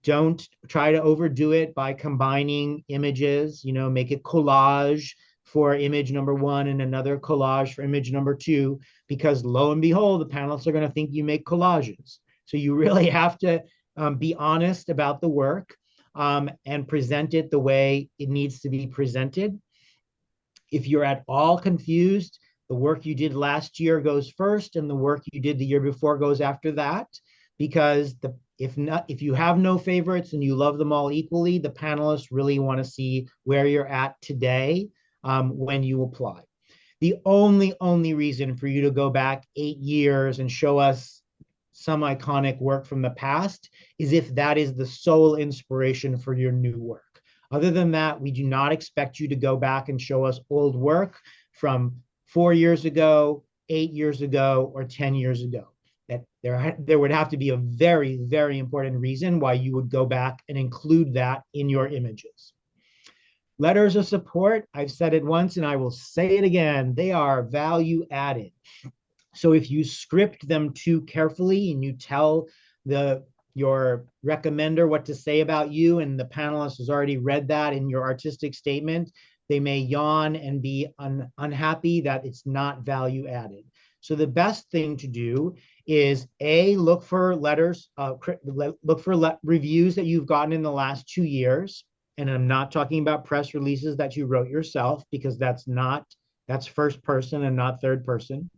S1: Don't try to overdo it by combining images, make it collage for image number 1 and another collage for image number 2, because lo and behold, the panelists are going to think you make collages. So you really have to be honest about the work and present it the way it needs to be presented. If you're at all confused, the work you did last year goes first and the work you did the year before goes after that, because if you have no favorites and you love them all equally, the panelists really want to see where you're at today when you apply. The only reason for you to go back 8 years and show us some iconic work from the past is if that is the sole inspiration for your new work. Other than that, we do not expect you to go back and show us old work from 4 years ago, 8 years ago, or 10 years ago. That there would have to be a very, very important reason why you would go back and include that in your images. Letters of support, I've said it once and I will say it again, they are value added. So if you script them too carefully and you tell your recommender what to say about you and the panelist has already read that in your artistic statement, they may yawn and be unhappy that it's not value added. So the best thing to do is look for letters, reviews that you've gotten in the last 2 years. And I'm not talking about press releases that you wrote yourself, because that's first person and not third person.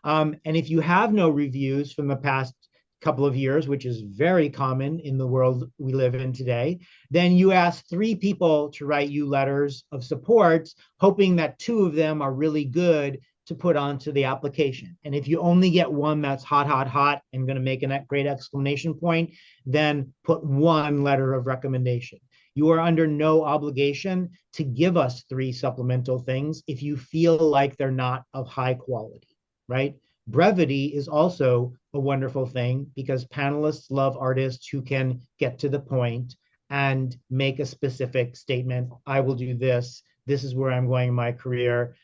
S1: And if you have no reviews from the past couple of years, which is very common in the world we live in today, then you ask 3 people to write you letters of support, hoping that 2 of them are really good to put onto the application. And if you only get 1 that's hot, hot, hot and going to make a great exclamation point, then put 1 letter of recommendation. You are under no obligation to give us 3 supplemental things if you feel like they're not of high quality, right? Brevity is also a wonderful thing, because panelists love artists who can get to the point and make a specific statement. I will do this. This is where I'm going in my career.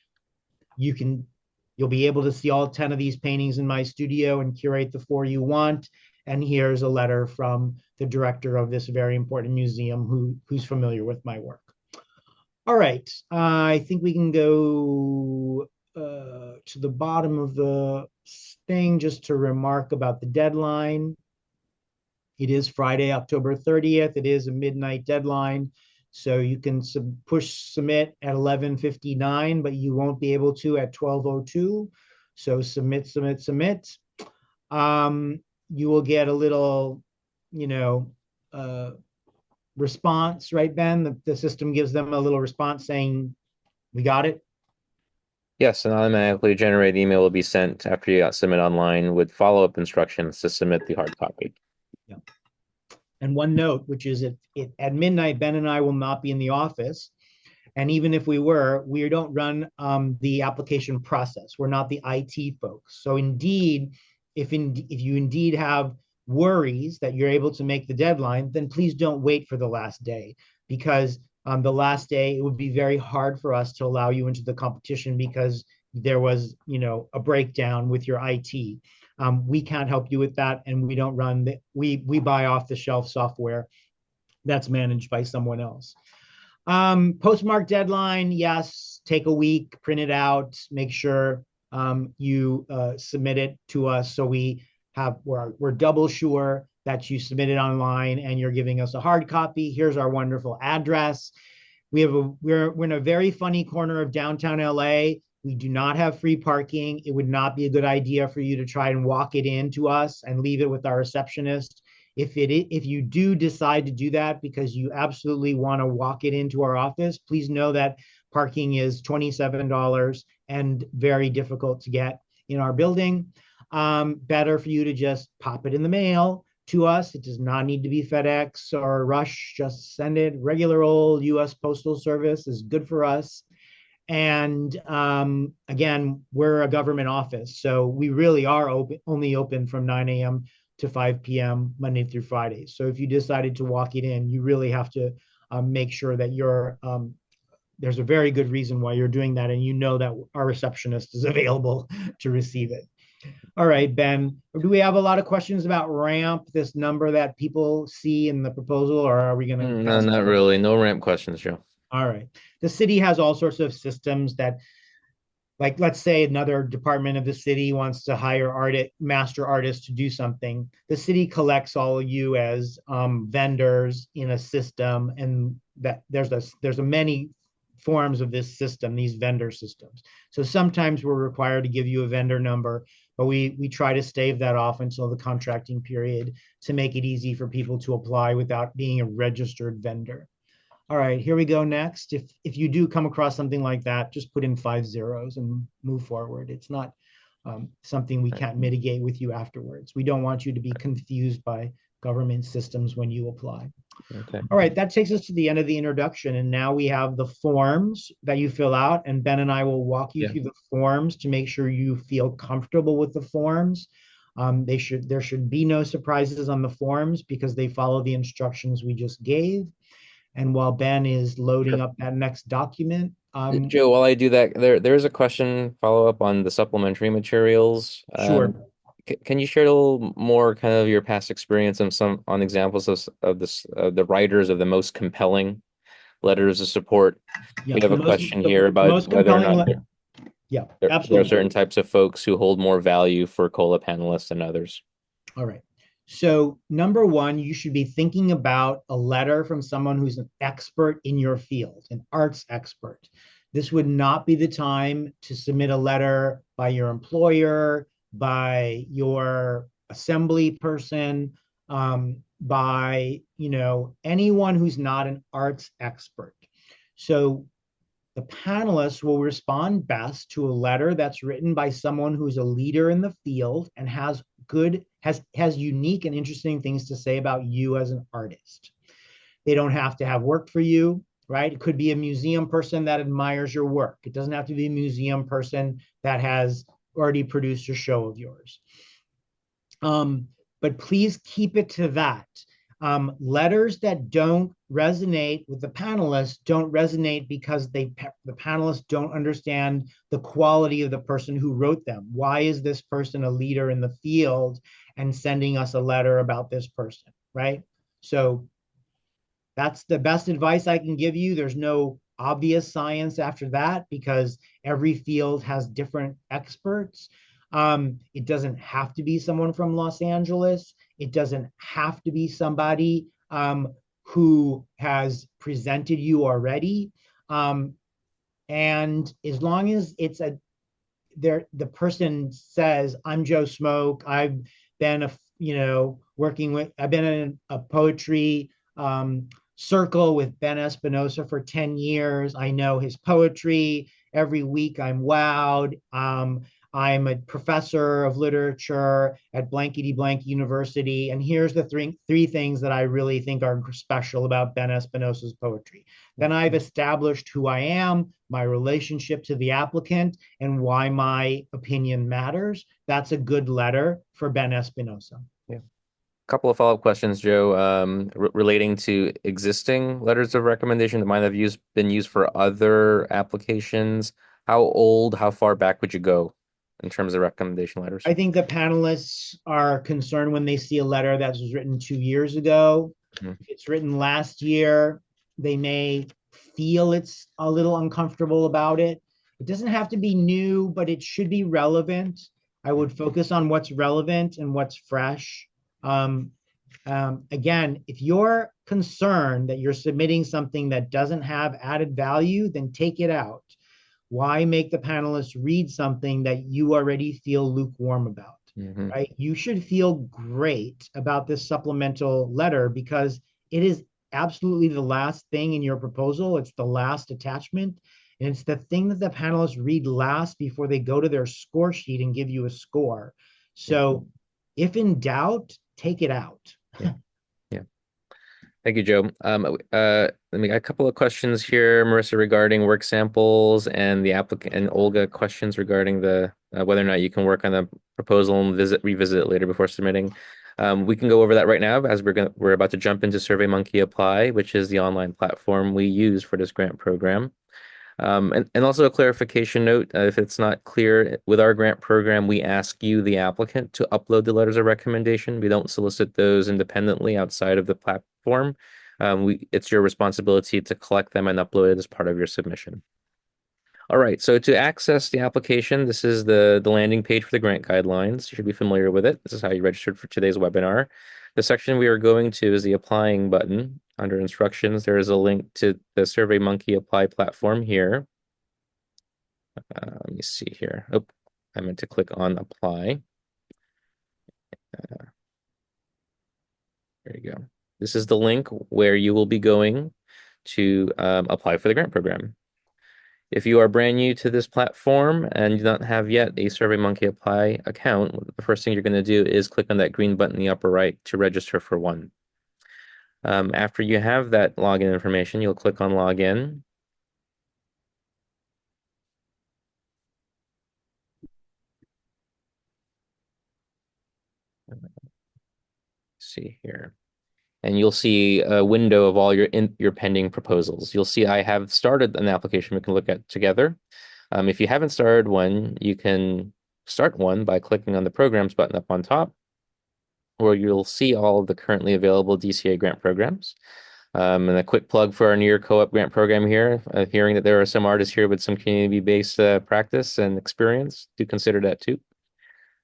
S1: You'll be able to see all 10 of these paintings in my studio and curate the 4 you want. And here's a letter from the director of this very important museum who's familiar with my work. All right, I think we can go to the bottom of the thing just to remark about the deadline. It is Friday, October 30th. It is a midnight deadline. So you can push submit at 11:59, but you won't be able to at 12:02. So submit. You will get a little, response, right, Ben? The system gives them a little response saying, we got it.
S2: Yes, an automatically generated email will be sent after you submit online with follow-up instructions to submit the hard copy.
S1: Yeah. And one note, which is at midnight, Ben and I will not be in the office. And even if we were, we don't run the application process. We're not the IT folks. So indeed, if you indeed have worries that you're able to make the deadline, then please don't wait for the last day, because the last day, it would be very hard for us to allow you into the competition because there was, a breakdown with your IT. We can't help you with that, and we don't run we buy off the shelf software that's managed by someone else. Postmark deadline, yes, take a week, print it out, make sure you submit it to us so we're double sure that you submit it online and you're giving us a hard copy. Here's our wonderful address. We're in a very funny corner of downtown LA. We do not have free parking. It would not be a good idea for you to try and walk it in to us and leave it with our receptionist. If you do decide to do that because you absolutely want to walk it into our office, please know that Parking is $27 and very difficult to get in our building. Better for you to just pop it in the mail to us. It does not need to be FedEx or Rush. Just send it. Regular old US Postal Service is good for us. And again, we're a government office, so we really are only open from 9 a.m. to 5 p.m. Monday through Friday. So if you decided to walk it in, you really have to make sure that there's a very good reason why you're doing that, and you know that our receptionist is available to receive it. All right, Ben, do we have a lot of questions about ramp, this number that people see in the proposal, or are we going to
S2: No,
S1: pass
S2: not
S1: it?
S2: really. No ramp questions, Joe.
S1: All right. The city has all sorts of systems that, like, let's say another department of the city wants to hire master artists to do something. The city collects all of you as vendors in a system, and that there's a many forms of this system, these vendor systems. So sometimes we're required to give you a vendor number, but we try to stave that off until the contracting period to make it easy for people to apply without being a registered vendor. All right, here we go next. If you do come across something like that, just put in 5 zeros and move forward. It's not something we can't mitigate with you afterwards. We don't want you to be confused by government systems when you apply.
S2: Okay.
S1: All right, that takes us to the end of the introduction. And now we have the forms that you fill out, and Ben and I will walk you through the forms to make sure you feel comfortable with the forms. There should be no surprises on the forms because they follow the instructions we just gave. And while Ben is loading up that next document,
S2: Joe, while I do that, there's a question follow up on the supplementary materials.
S1: sure.
S2: Can you share a little more kind of your past experience and some on examples of the writers of the most compelling letters of support?
S1: Yeah,
S2: We have a question here
S1: the
S2: about
S1: most
S2: whether or
S1: compelling.
S2: not
S1: Yeah,
S2: there are
S1: absolutely.
S2: certain types of folks who hold more value for COLA panelists than others.
S1: All right. So, number one, you should be thinking about a letter from someone who's an expert in your field, an arts expert. This would not be the time to submit a letter by your employer, by your assembly person, by anyone who's not an arts expert. So the panelists will respond best to a letter that's written by someone who's a leader in the field and has unique and interesting things to say about you as an artist. They don't have to have worked for you, right? It could be a museum person that admires your work. It doesn't have to be a museum person that has already produced a show of yours. But please keep it to that. Letters that don't resonate with the panelists don't resonate because the panelists don't understand the quality of the person who wrote them. Why is this person a leader in the field and sending us a letter about this person, right? So that's the best advice I can give you. There's no obvious science after that because every field has different experts. It doesn't have to be someone from Los Angeles. It doesn't have to be somebody who has presented you already. And as long as the person says, I'm Joe Smoke, I've been I've been in a poetry circle with Ben Espinosa for 10 years. I know his poetry. Every week I'm wowed. I'm a professor of literature at blankety blank university. And here's the three things that I really think are special about Ben Espinosa's poetry. Then I've established who I am, my relationship to the applicant, and why my opinion matters. That's a good letter for Ben Espinosa.
S2: Yeah. Couple of follow-up questions, Joe, relating to existing letters of recommendation that might have been used for other applications. How old, how far back would you go in terms of recommendation letters?
S1: I think the panelists are concerned when they see a letter that was written 2 years ago.
S2: Mhm.
S1: If it's written last year, they may feel it's a little uncomfortable about it. It doesn't have to be new, but it should be relevant. I would focus on what's relevant and what's fresh. Again, if you're concerned that you're submitting something that doesn't have added value, then take it out. Why make the panelists read something that you already feel lukewarm about, right? You should feel great about this supplemental letter because it is absolutely the last thing in your proposal. It's the last attachment. And it's the thing that the panelists read last before they go to their score sheet and give you a score.
S2: Yeah.
S1: So if in doubt, take it out.
S2: Yeah. Yeah. Thank you, Joe. Let me got a couple of questions here, Marissa, regarding work samples and the applicant, and Olga questions regarding the whether or not you can work on the proposal and revisit it later before submitting. We can go over that right now as we're about to jump into SurveyMonkey Apply, which is the online platform we use for this grant program. And also a clarification note, if it's not clear, with our grant program, we ask you, the applicant, to upload the letters of recommendation. We don't solicit those independently outside of the platform. It's your responsibility to collect them and upload it as part of your submission. All right, so to access the application, this is the landing page for the grant guidelines. You should be familiar with it. This is how you registered for today's webinar. The section we are going to is the applying button. Under instructions, there is a link to the SurveyMonkey Apply platform here. Let me see here. Oh, I meant to click on apply. There you go. This is the link where you will be going to apply for the grant program. If you are brand new to this platform and do not have yet a SurveyMonkey Apply account, the first thing you're going to do is click on that green button in the upper right to register for one. After you have that login information, you'll click on login. See here. And you'll see a window of all your pending proposals. You'll see I have started an application we can look at together. If you haven't started one, you can start one by clicking on the programs button up on top, where you'll see all of the currently available DCA grant programs. And a quick plug for our New Year Co-op grant program here. Hearing that there are some artists here with some community-based practice and experience, do consider that too.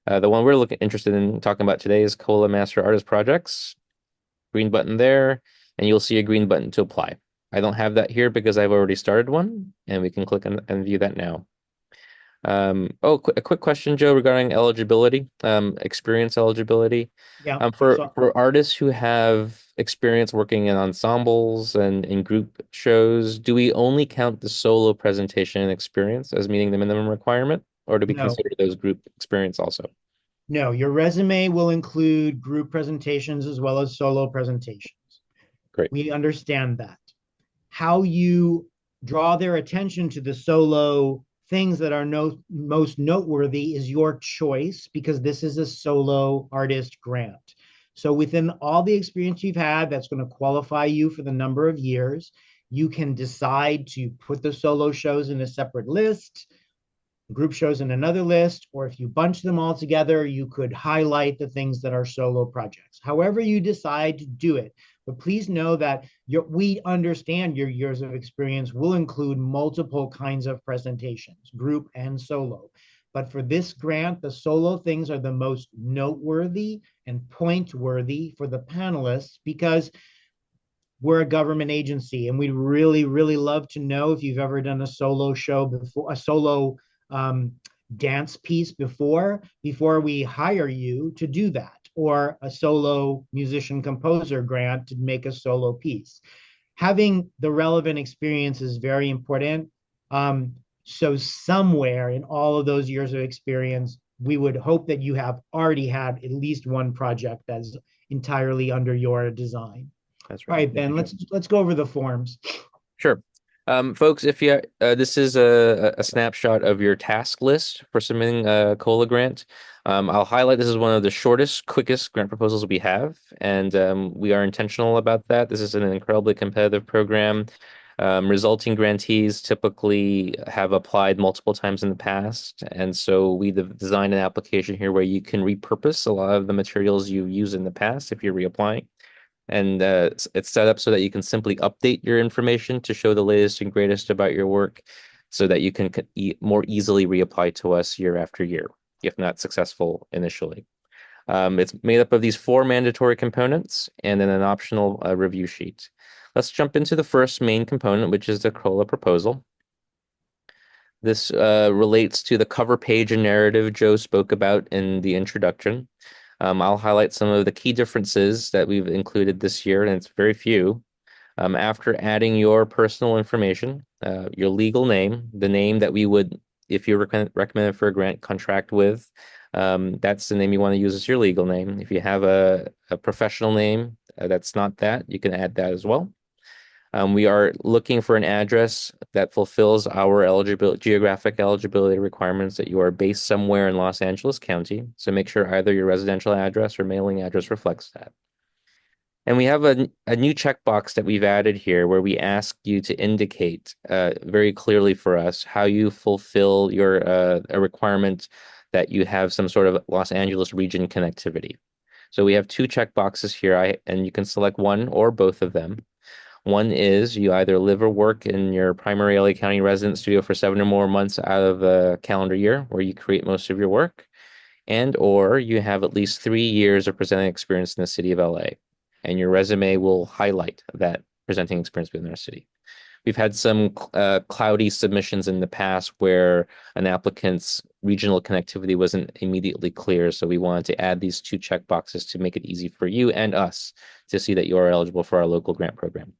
S2: The one we're interested in talking about today is COLA Master Artist Projects. Green button there, and you'll see a green button to apply. I don't have that here because I've already started one, and we can click and view that now. A quick question, Joe, regarding eligibility, experience eligibility.
S1: Yeah.
S2: For artists who have experience working in ensembles and in group shows, do we only count the solo presentation experience as meeting the minimum requirement, or do we
S1: No,
S2: consider those group experience also?
S1: no, your resume will include group presentations as well as solo presentations.
S2: Great.
S1: We understand that. How you draw their attention to the solo things that are most noteworthy is your choice, because this is a solo artist grant. So within all the experience you've had, that's going to qualify you for the number of years. You can decide to put the solo shows in a separate list, group shows in another list, or if you bunch them all together, you could highlight the things that are solo projects. However you decide to do it, but please know that we understand your years of experience will include multiple kinds of presentations, group and solo. But for this grant, the solo things are the most noteworthy and point-worthy for the panelists, because we're a government agency and we'd really, really love to know if you've ever done a solo show before, a solo dance piece before we hire you to do that, or a solo musician composer grant to make a solo piece. Having the relevant experience is very important. So somewhere in all of those years of experience, we would hope that you have already had at least one project that's entirely under your design.
S2: That's
S1: All
S2: right.
S1: right, Ben, let's go over the forms.
S2: Sure. Folks, if you this is a snapshot of your task list for submitting a COLA grant. I'll highlight this is one of the shortest, quickest grant proposals we have, and we are intentional about that. This is an incredibly competitive program. Resulting grantees typically have applied multiple times in the past, and so we designed an application here where you can repurpose a lot of the materials you used in the past if you're reapplying. And it's set up so that you can simply update your information to show the latest and greatest about your work, so that you can more easily reapply to us year after year, if not successful initially. It's made up of these 4 mandatory components and then an optional review sheet. Let's jump into the first main component, which is the COLA proposal. This relates to the cover page and narrative Joe spoke about in the introduction. I'll highlight some of the key differences that we've included this year, and it's very few. After adding your personal information, your legal name, the name that we would, if you're recommended for a grant contract with, that's the name you want to use as your legal name. If you have a professional name that's not that, you can add that as well. We are looking for an address that fulfills our geographic eligibility requirements that you are based somewhere in Los Angeles County. So make sure either your residential address or mailing address reflects that. And we have a new checkbox that we've added here where we ask you to indicate very clearly for us how you fulfill your a requirement that you have some sort of Los Angeles region connectivity. So we have two checkboxes here, and you can select one or both of them. One is you either live or work in your primary LA County residence studio for 7 or more months out of a calendar year where you create most of your work, and or you have at least 3 years of presenting experience in the city of LA, and your resume will highlight that presenting experience within our city. We've had some cloudy submissions in the past where an applicant's regional connectivity wasn't immediately clear, so we wanted to add these two checkboxes to make it easy for you and us to see that you are eligible for our local grant program.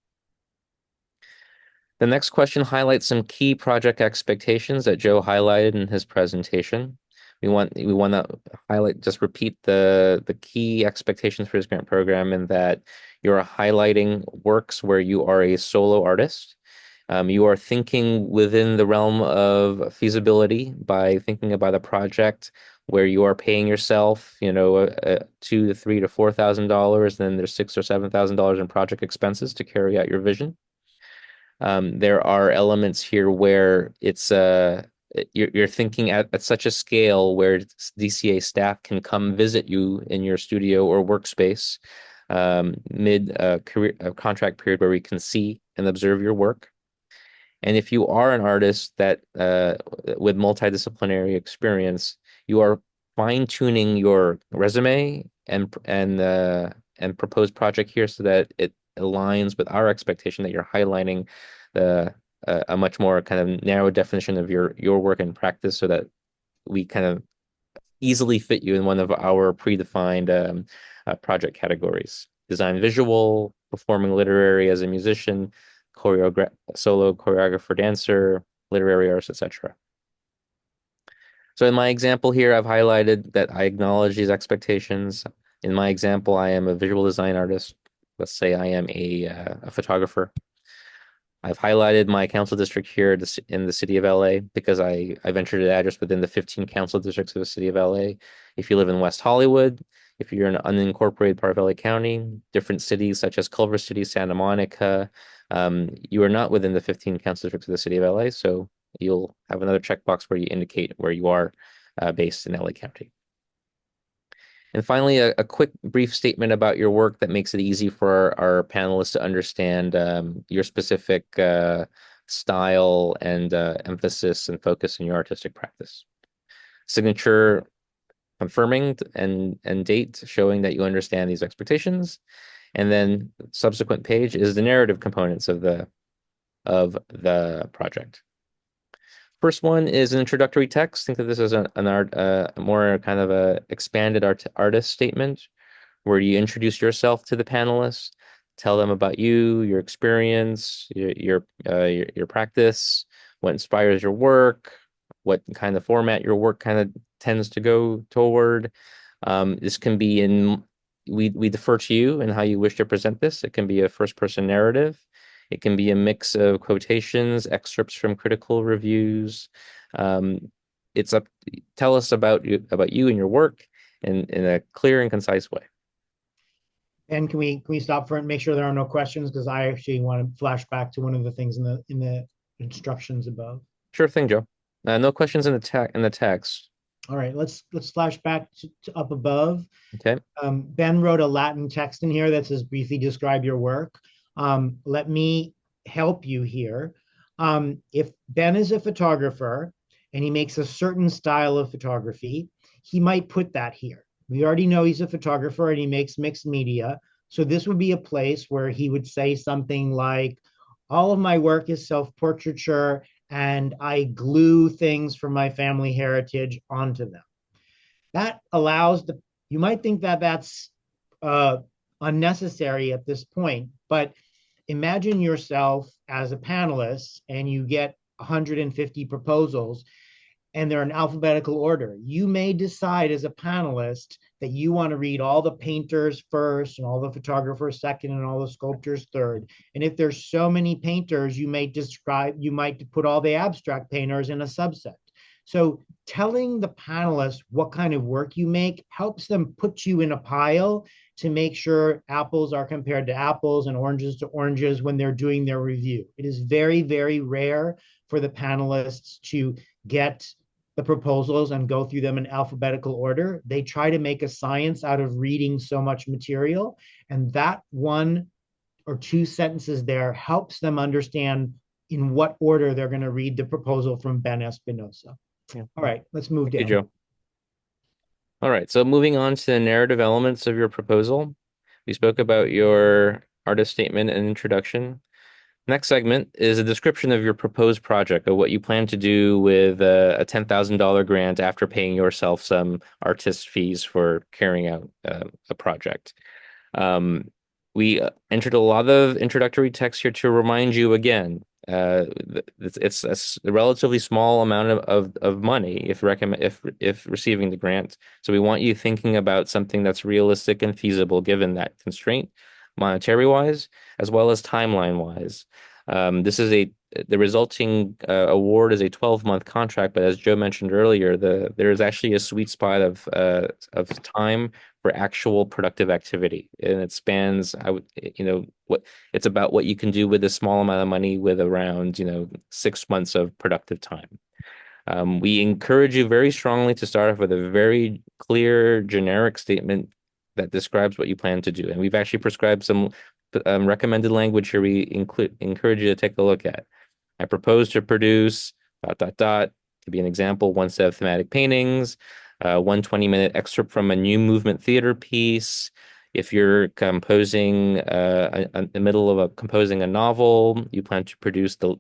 S2: The next question highlights some key project expectations that Joe highlighted in his presentation. We want to highlight, just repeat the key expectations for his grant program, in that you're highlighting works where you are a solo artist. You are thinking within the realm of feasibility by thinking about a project where you are paying yourself, $2,000 to $3,000 to $4,000, then there's $6,000 or $7,000 in project expenses to carry out your vision. There are elements here where you're thinking at such a scale where DCA staff can come visit you in your studio or workspace mid career contract period where we can see and observe your work. And if you are an artist that with multidisciplinary experience, you are fine-tuning your resume and proposed project here so that it aligns with our expectation that you're highlighting a much more kind of narrow definition of your work and practice, so that we kind of easily fit you in one of our predefined project categories: design visual, performing literary as a musician, solo choreographer, dancer, literary artist, etc. So in my example here, I've highlighted that I acknowledge these expectations. In my example, I am a visual design artist. Let's say I am a photographer. I've highlighted my council district here in the city of LA because I've entered an address within the 15 council districts of the city of LA. If you live in West Hollywood, if you're an unincorporated part of LA County, different cities such as Culver City, Santa Monica, you are not within the 15 council districts of the city of LA, so you'll have another checkbox where you indicate where you are based in LA County. And finally, a quick brief statement about your work that makes it easy for our panelists to understand your specific style and emphasis and focus in your artistic practice. Signature confirming and date showing that you understand these expectations. And then subsequent page is the narrative components of the project. First one is an introductory text. Think of this as an art, more kind of a expanded artist statement, where you introduce yourself to the panelists, tell them about you, your experience, your practice, what inspires your work, what kind of format your work kind of tends to go toward. This can be we defer to you and how you wish to present this. It can be a first-person narrative. It can be a mix of quotations, excerpts from critical reviews. It's up. Tell us about you and your work in a clear and concise way.
S1: And can we stop for it and make sure there are no questions, because I actually want to flash back to one of the things in the instructions above.
S2: Sure thing, Joe. No questions in the text.
S1: All right, let's flash back to up above.
S2: Okay.
S1: Ben wrote a Latin text in here that says briefly describe your work. Let me help you here. If Ben is a photographer and he makes a certain style of photography, he might put that here. We already know he's a photographer and he makes mixed media. So this would be a place where he would say something like, all of my work is self-portraiture and I glue things from my family heritage onto them. That allows you might think that that's unnecessary at this point, but imagine yourself as a panelist and you get 150 proposals and they're in alphabetical order. You may decide as a panelist that you want to read all the painters first and all the photographers second and all the sculptors third. And if there's so many painters, you might put all the abstract painters in a subset. So telling the panelists what kind of work you make helps them put you in a pile to make sure apples are compared to apples and oranges to oranges when they're doing their review. It is very, very rare for the panelists to get the proposals and go through them in alphabetical order. They try to make a science out of reading so much material. And that one or two sentences there helps them understand in what order they're going to read the proposal from Ben Espinosa.
S2: Yeah.
S1: All right, let's move
S2: Thank you,
S1: down.
S2: Joe. All right, so moving on to the narrative elements of your proposal. We spoke about your artist statement and introduction. Next segment is a description of your proposed project, of what you plan to do with a $10,000 grant after paying yourself some artist fees for carrying out a project. We entered a lot of introductory text here to remind you again. It's a relatively small amount of money if receiving the grant. So we want you thinking about something that's realistic and feasible given that constraint, monetary wise, as well as timeline wise. The resulting award is a 12-month contract, but as Joe mentioned earlier, there is actually a sweet spot of time for actual productive activity, and it spans it's about what you can do with a small amount of money with around 6 months of productive time. We encourage you very strongly to start off with a very clear, generic statement that describes what you plan to do, and we've actually prescribed some recommended language here. We encourage you to take a look at. I propose to produce ... to be an example, one set of thematic paintings, 1 20-minute excerpt from a new movement theater piece. If you're composing in the middle of composing a novel, you plan to produce the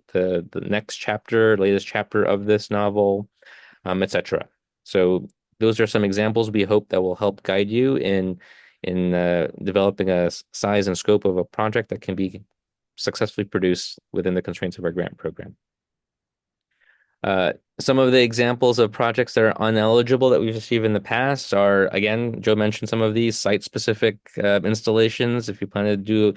S2: next chapter, latest chapter of this novel, etc. So those are some examples we hope that will help guide you in developing a size and scope of a project that can be successfully produced within the constraints of our grant program. Some of the examples of projects that are uneligible that we've received in the past are, again, Joe mentioned some of these site-specific installations. If you plan to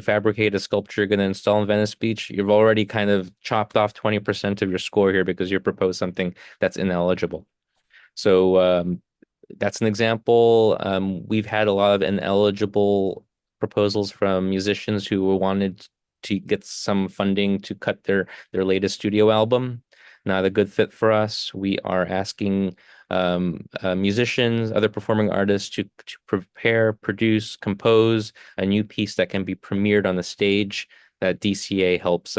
S2: fabricate a sculpture you're going to install in Venice Beach, you've already kind of chopped off 20% of your score here because you proposed something that's ineligible. So that's an example. We've had a lot of ineligible proposals from musicians who wanted to get some funding to cut their latest studio album. Not a good fit for us. We are asking musicians, other performing artists to prepare, produce, compose a new piece that can be premiered on the stage that DCA helps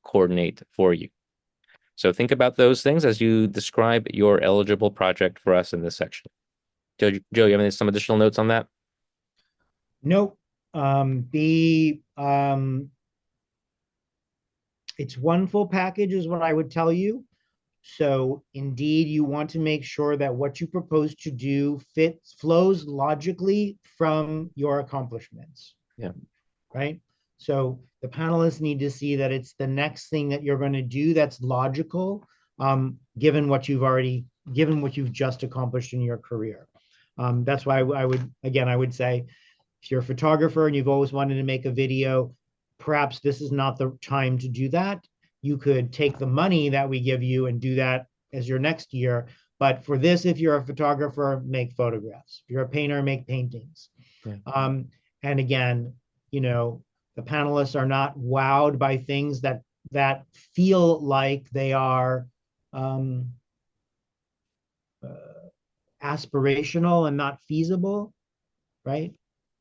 S2: coordinate for you. So think about those things as you describe your eligible project for us in this section. Joe, you have some additional notes on that?
S1: Nope. It's one full package is what I would tell you. So indeed, you want to make sure that what you propose to do flows logically from your accomplishments.
S2: Yeah.
S1: Right. So the panelists need to see that it's the next thing that you're going to do that's logical, given what you've just accomplished in your career. That's why I would say, if you're a photographer and you've always wanted to make a video, perhaps this is not the time to do that. You could take the money that we give you and do that as your next year. But for this, if you're a photographer, make photographs. If you're a painter, make paintings. Yeah. And again, the panelists are not wowed by things that feel like they are aspirational and not feasible, right?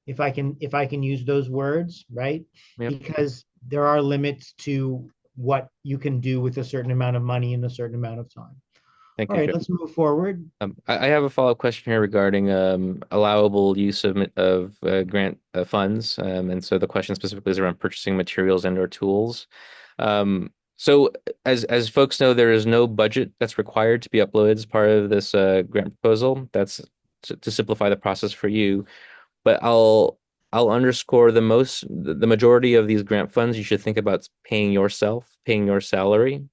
S1: If I can use those words, right? Yep. Because there are limits to what you can do with a certain amount of money in a certain amount of time.
S2: Thank
S1: you. All right, let's move forward.
S2: I have a follow-up question here regarding allowable use of grant funds. And so the question specifically is around purchasing materials and/or tools. So as folks know, there is no budget that's required to be uploaded as part of this grant proposal. That's to simplify the process for you. But I'll I'll underscore the majority of these grant funds, you should think about paying yourself, paying your salary,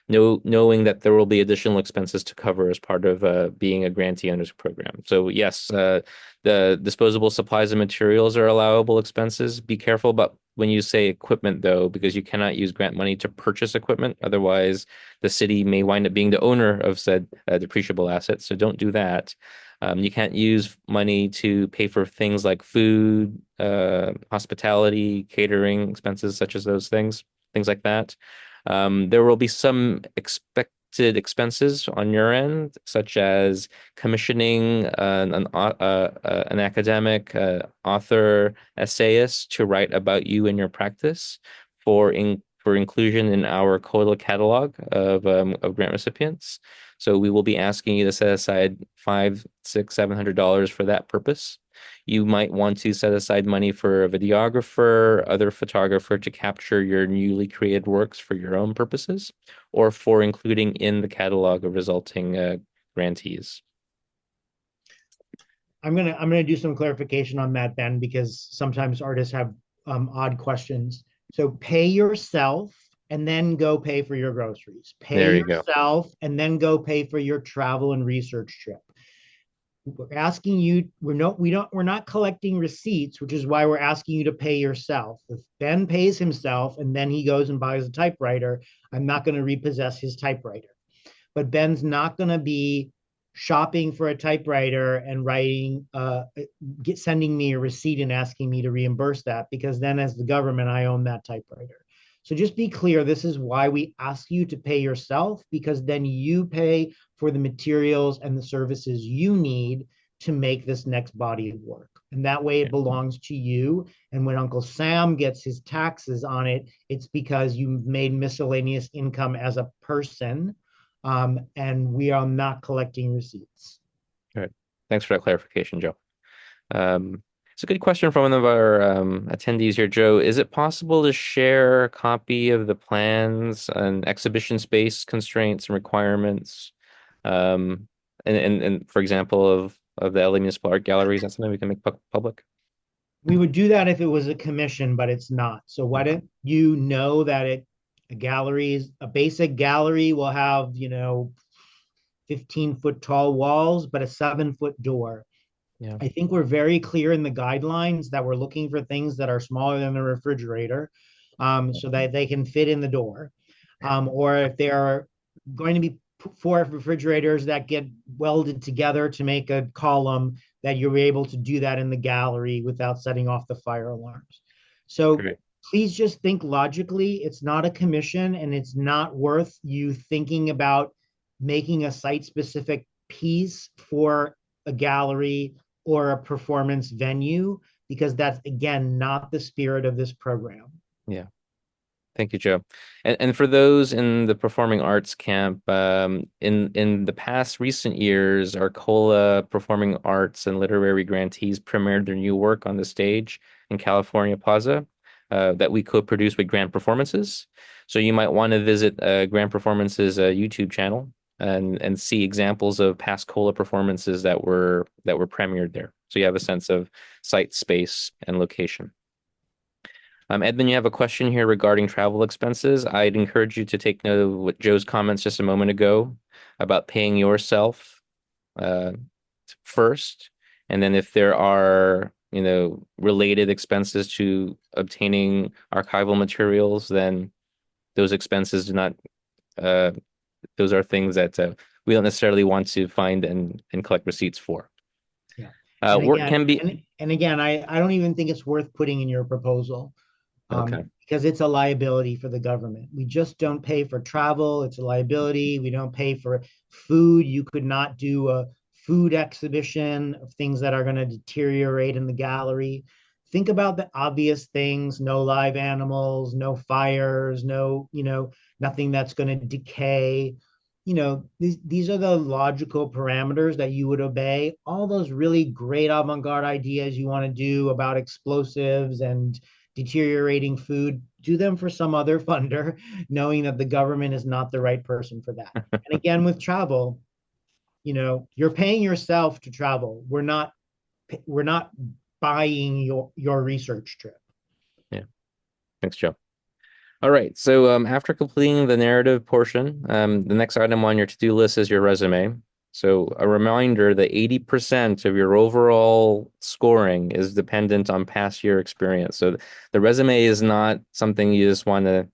S2: knowing that there will be additional expenses to cover as part of being a grantee under this program. So yes, the disposable supplies and materials are allowable expenses. Be careful about when you say equipment though, because you cannot use grant money to purchase equipment. Otherwise, the city may wind up being the owner of said depreciable assets. So don't do that. You can't use money to pay for things like food, hospitality, catering expenses, such as those things like that. There will be some expected expenses on your end, such as commissioning an academic author essayist to write about you and your practice for inclusion in our COLA catalog of grant recipients. So we will be asking you to set aside five, six, $700 for that purpose. You might want to set aside money for a videographer, other photographer to capture your newly created works for your own purposes, or for including in the catalog of resulting grantees.
S1: I'm gonna do some clarification on that, Ben, because sometimes artists have odd questions. So pay yourself and then go pay for your groceries. Pay
S2: There you go.
S1: yourself and then go pay for your travel and research trip. We're asking you, we're not collecting receipts, which is why we're asking you to pay yourself. If Ben pays himself and then he goes and buys a typewriter, I'm not going to repossess his typewriter. But Ben's not going to be shopping for a typewriter and sending me a receipt and asking me to reimburse that, because then as the government, I own that typewriter. So just be clear, this is why we ask you to pay yourself, because then you pay for the materials and the services you need to make this next body of work. And that way it belongs to you. And when Uncle Sam gets his taxes on it, it's because you made miscellaneous income as a person, and we are not collecting receipts.
S2: All right. Thanks for that clarification, Joe. It's a good question from one of our attendees here, Joe. Is it possible to share a copy of the plans and exhibition space constraints and requirements? And for example, of the LA Municipal Art Gallery, is that something we can make public?
S1: We would do that if it was a commission, but it's not. So why don't you know that a basic gallery will have, 15-foot tall walls, but a 7-foot door.
S2: Yeah.
S1: I think we're very clear in the guidelines that we're looking for things that are smaller than a refrigerator, so that they can fit in the door. Or if they are going to be four refrigerators that get welded together to make a column, that you're able to do that in the gallery without setting off the fire alarms. So
S2: Great.
S1: please just think logically. It's not a commission, and it's not worth you thinking about making a site specific piece for a gallery or a performance venue, because that's, again, not the spirit of this program.
S2: Yeah. Thank you, Joe. And for those in the performing arts camp, in the past recent years, our COLA performing arts and literary grantees premiered their new work on the stage in California Plaza that we co-produced with Grant Performances. So you might want to visit Grant Performances YouTube channel and see examples of past COLA performances that were premiered there. So you have a sense of site, space, and location. Edmund, you have a question here regarding travel expenses. I'd encourage you to take note of what Joe's comments just a moment ago about paying yourself uh, first, and then if there are, related expenses to obtaining archival materials, then those expenses do not. Those are things that we don't necessarily want to find and collect receipts for.
S1: Yeah. And
S2: Work
S1: again,
S2: can be
S1: and again, I don't even think it's worth putting in your proposal,
S2: okay.
S1: because it's a liability for the government. We just don't pay for travel. It's a liability. We don't pay for food. You could not do a food exhibition of things that are going to deteriorate in the gallery. Think about the obvious things: no live animals, no fires, no, nothing that's going to decay. These are the logical parameters that you would obey. All those really great avant-garde ideas you want to do about explosives and deteriorating food, do them for some other funder, knowing that the government is not the right person for that. And again, with travel, you're paying yourself to travel. We're not buying your research trip.
S2: Yeah. Thanks, Joe. All right. So after completing the narrative portion, the next item on your to-do list is your resume. So a reminder that 80% of your overall scoring is dependent on past year experience. So the resume is not something you just want to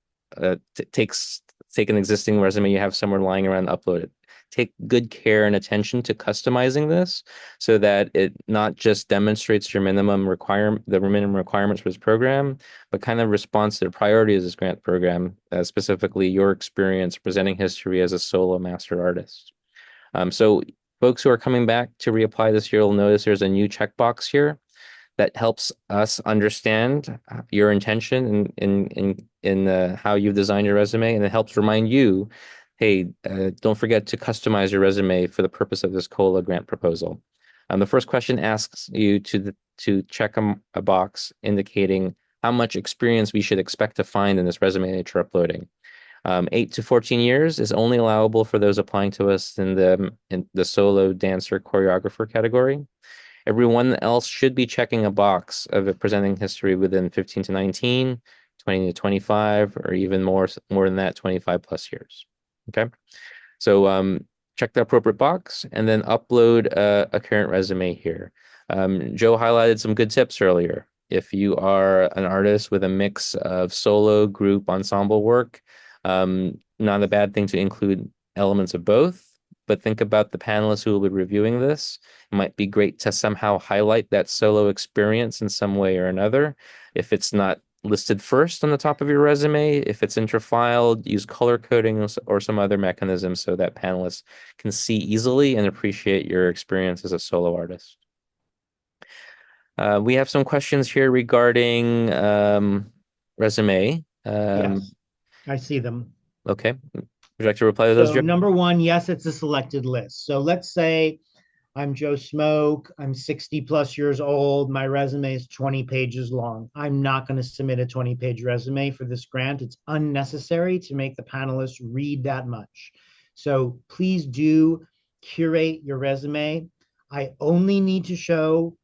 S2: take an existing resume you have somewhere lying around and upload it. Take good care and attention to customizing this so that it not just demonstrates your the minimum requirements for this program, but kind of responds to the priorities of this grant program, specifically your experience presenting history as a solo master artist. So folks who are coming back to reapply this year will notice there's a new checkbox here that helps us understand your intention in how you've designed your resume, and it helps remind you, hey, don't forget to customize your resume for the purpose of this COLA grant proposal. The first question asks you to check a box indicating how much experience we should expect to find in this resume that you're uploading. 8 to 14 years is only allowable for those applying to us in the solo dancer choreographer category. Everyone else should be checking a box of it presenting history within 15 to 19, 20 to 25, or even more than that, 25 plus years. Okay. So check the appropriate box and then upload a current resume here. Joe highlighted some good tips earlier. If you are an artist with a mix of solo, group, ensemble work, not a bad thing to include elements of both, but think about the panelists who will be reviewing this. It might be great to somehow highlight that solo experience in some way or another. If it's not listed first on the top of your resume, if it's interfiled, use color coding or some other mechanism so that panelists can see easily and appreciate your experience as a solo artist. We have some questions here regarding resume.
S1: Yes, I see them.
S2: Okay. Would you like to reply to those,
S1: So
S2: Joe?
S1: number one, yes, it's a selected list. So let's say I'm Joe Smoke. I'm 60 plus years old. My resume is 20 pages long. I'm not going to submit a 20-page resume for this grant. It's unnecessary to make the panelists read that much. So please do curate your resume. I only need to show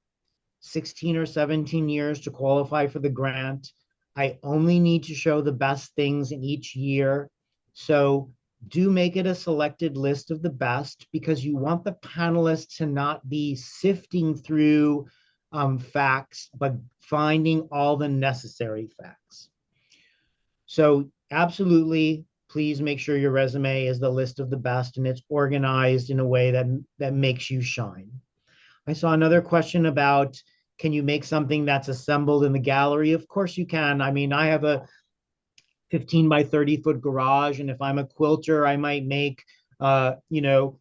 S1: 16 or 17 years to qualify for the grant. I only need to show the best things in each year. So do make it a selected list of the best because you want the panelists to not be sifting through facts, but finding all the necessary facts. So absolutely, please make sure your resume is the list of the best and it's organized in a way that makes you shine. I saw another question about can you make something that's assembled in the gallery? Of course you can. I mean, I have a 15 by 30-foot garage, and if I'm a quilter, I might make, uh, you know,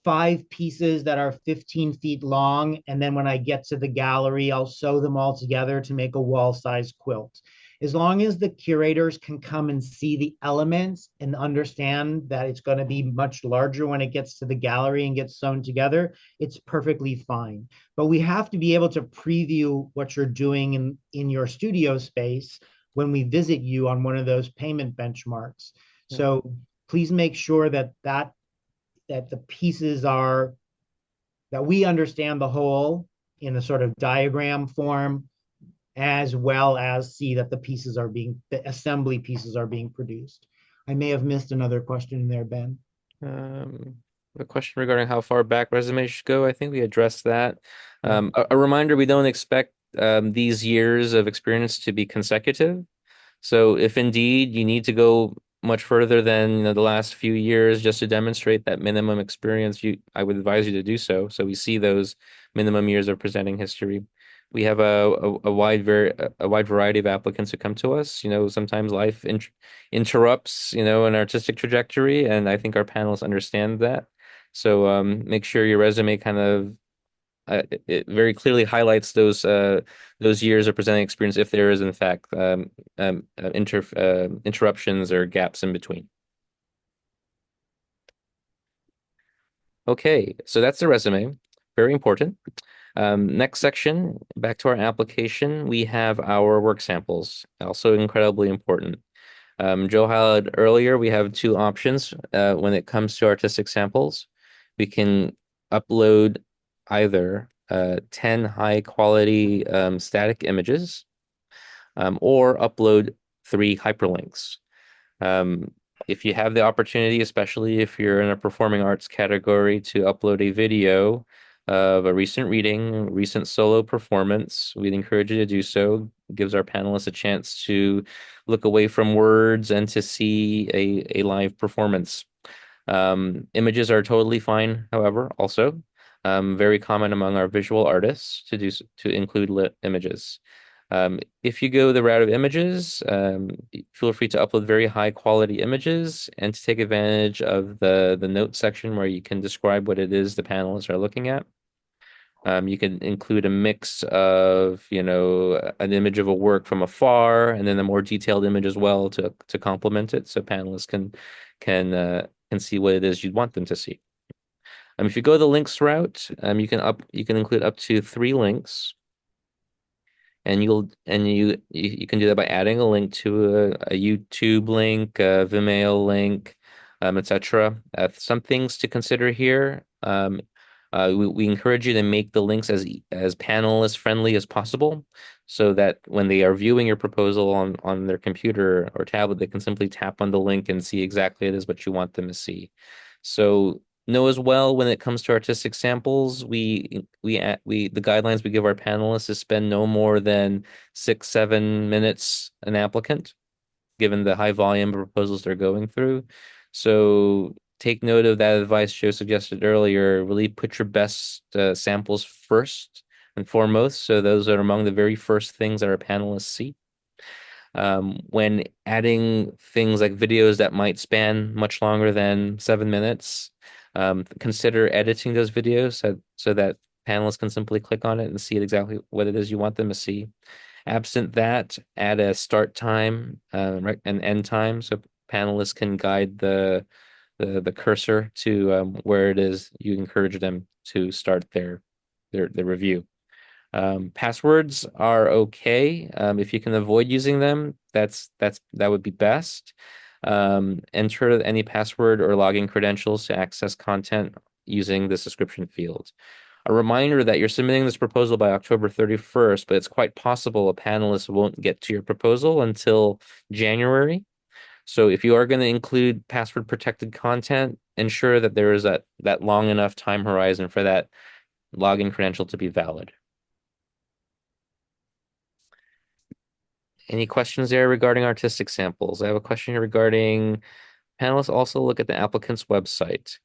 S1: 5 pieces that are 15 feet long. And then when I get to the gallery, I'll sew them all together to make a wall size quilt. As long as the curators can come and see the elements and understand that it's going to be much larger when it gets to the gallery and gets sewn together, it's perfectly fine. But we have to be able to preview what you're doing in your studio space when we visit you on one of those payment benchmarks.
S2: Yeah.
S1: So please make sure that the pieces are that we understand the whole in a sort of diagram form, as well as see that the assembly pieces are being produced. I may have missed another question in there, Ben.
S2: Um, the question regarding how far back resumes should go, I think we addressed that.
S1: Yeah.
S2: A reminder, we don't expect these years of experience to be consecutive. So if indeed you need to go much further than the last few years just to demonstrate that minimum experience, I would advise you to do so. So we see those minimum years of presenting history. We have a wide variety of applicants who come to us. Sometimes life interrupts, an artistic trajectory, and I think our panelists understand that. So make sure your resume kind of it very clearly highlights those years of presenting experience if there is in fact interruptions or gaps in between. Okay, so that's the resume. Very important. Next section, back to our application, we have our work samples, also incredibly important. Joe highlighted earlier, we have two options when it comes to artistic samples. We can upload either 10 high quality static images, or upload 3 hyperlinks. Um, if you have the opportunity, especially if you're in a performing arts category, to upload a video of a recent reading, recent solo performance, we'd encourage you to do so. It gives our panelists a chance to look away from words and to see a live performance. Images are totally fine, however, also. Very common among our visual artists to include lit images. If you go the route of images, feel free to upload very high quality images and to take advantage of the note section where you can describe what it is the panelists are looking at. You can include a mix of, an image of a work from afar and then a more detailed image as well to complement it, so panelists can see what it is you'd want them to see. If you go the links route, you can include up to 3 links, and you can do that by adding a link to a YouTube link, a Vimeo link, etc. Some things to consider here. We encourage you to make the links as panelist friendly as possible, so that when they are viewing your proposal on their computer or tablet, they can simply tap on the link and see exactly it is what you want them to see. So know as well, when it comes to artistic samples, the guidelines we give our panelists is spend no more than 6-7 minutes an applicant, given the high volume of proposals they're going through. So take note of that advice Joe suggested earlier. Really put your best samples first and foremost. So those are among the very first things that our panelists see. When adding things like videos that might span much longer than 7 minutes, consider editing those videos so that panelists can simply click on it and see exactly what it is you want them to see. Absent that, add a start time and end time so panelists can guide the cursor to where it is you encourage them to start their review. Passwords are okay. If you can avoid using them, that would be best. Enter any password or login credentials to access content using the subscription field. A reminder that you're submitting this proposal by October 31st, but it's quite possible a panelist won't get to your proposal until January. So if you are going to include password protected content, ensure that there is that long enough time horizon for that login credential to be valid. Any questions there regarding artistic samples? I have a question here regarding panelists also look at the applicant's website.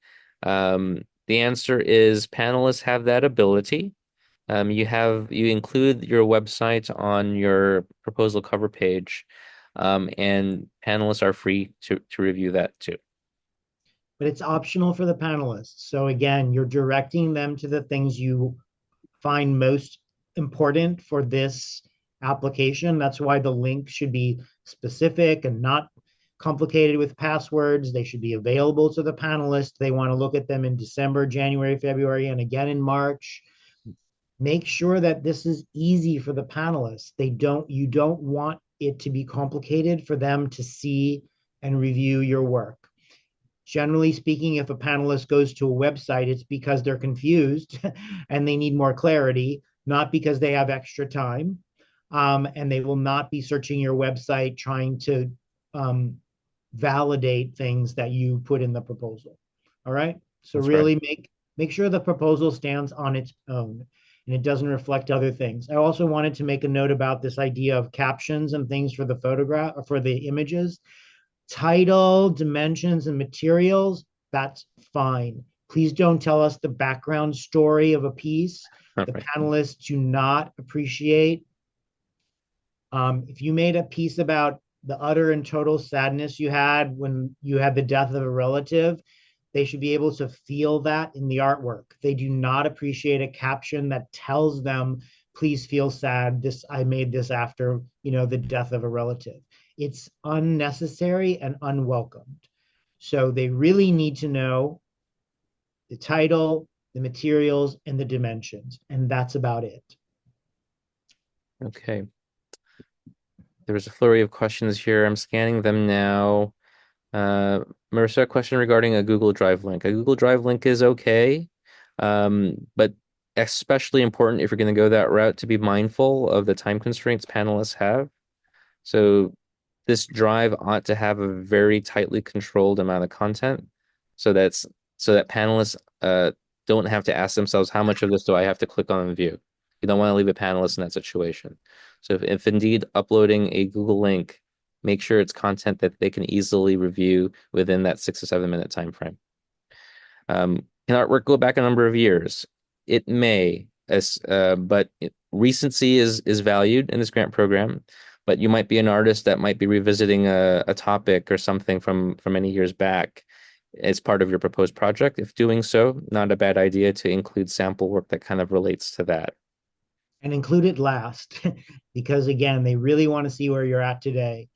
S2: The answer is panelists have that ability. You include your website on your proposal cover page, and panelists are free to review that too.
S1: But it's optional for the panelists. So again, you're directing them to the things you find most important for this application. That's why the link should be specific and not complicated with passwords. They should be available to the panelists. They want to look at them in December, January, February, and again in March. Make sure that this is easy for the panelists. You don't want it to be complicated for them to see and review your work. Generally speaking, if a panelist goes to a website, it's because they're confused and they need more clarity, not because they have extra time. And they will not be searching your website trying to validate things that you put in the proposal. All right. So
S2: That's right.
S1: really make sure the proposal stands on its own and it doesn't reflect other things. I also wanted to make a note about this idea of captions and things for the photograph or for the images. Title, dimensions, and materials, that's fine. Please don't tell us the background story of a piece.
S2: All
S1: The
S2: right.
S1: panelists do not appreciate. If you made a piece about the utter and total sadness you had when you had the death of a relative, they should be able to feel that in the artwork. They do not appreciate a caption that tells them, please feel sad. I made this after, the death of a relative. It's unnecessary and unwelcomed. So they really need to know the title, the materials, and the dimensions. And that's about it.
S2: Okay. There's a flurry of questions here. I'm scanning them now. Marissa, a question regarding a Google Drive link. A Google Drive link is okay, but especially important if you're going to go that route to be mindful of the time constraints panelists have. So this drive ought to have a very tightly controlled amount of content so that's so that panelists don't have to ask themselves how much of this do I have to click on and view. You don't want to leave a panelist in that situation. So if indeed uploading a Google link, make sure it's content that they can easily review within that 6 to 7 minute time frame. Can artwork go back a number of years? It may, but recency is valued in this grant program. But you might be an artist that might be revisiting a topic or something from many years back as part of your proposed project. If doing so, not a bad idea to include sample work that kind of relates to that.
S1: And include it last, because again, they really want to see where you're at today.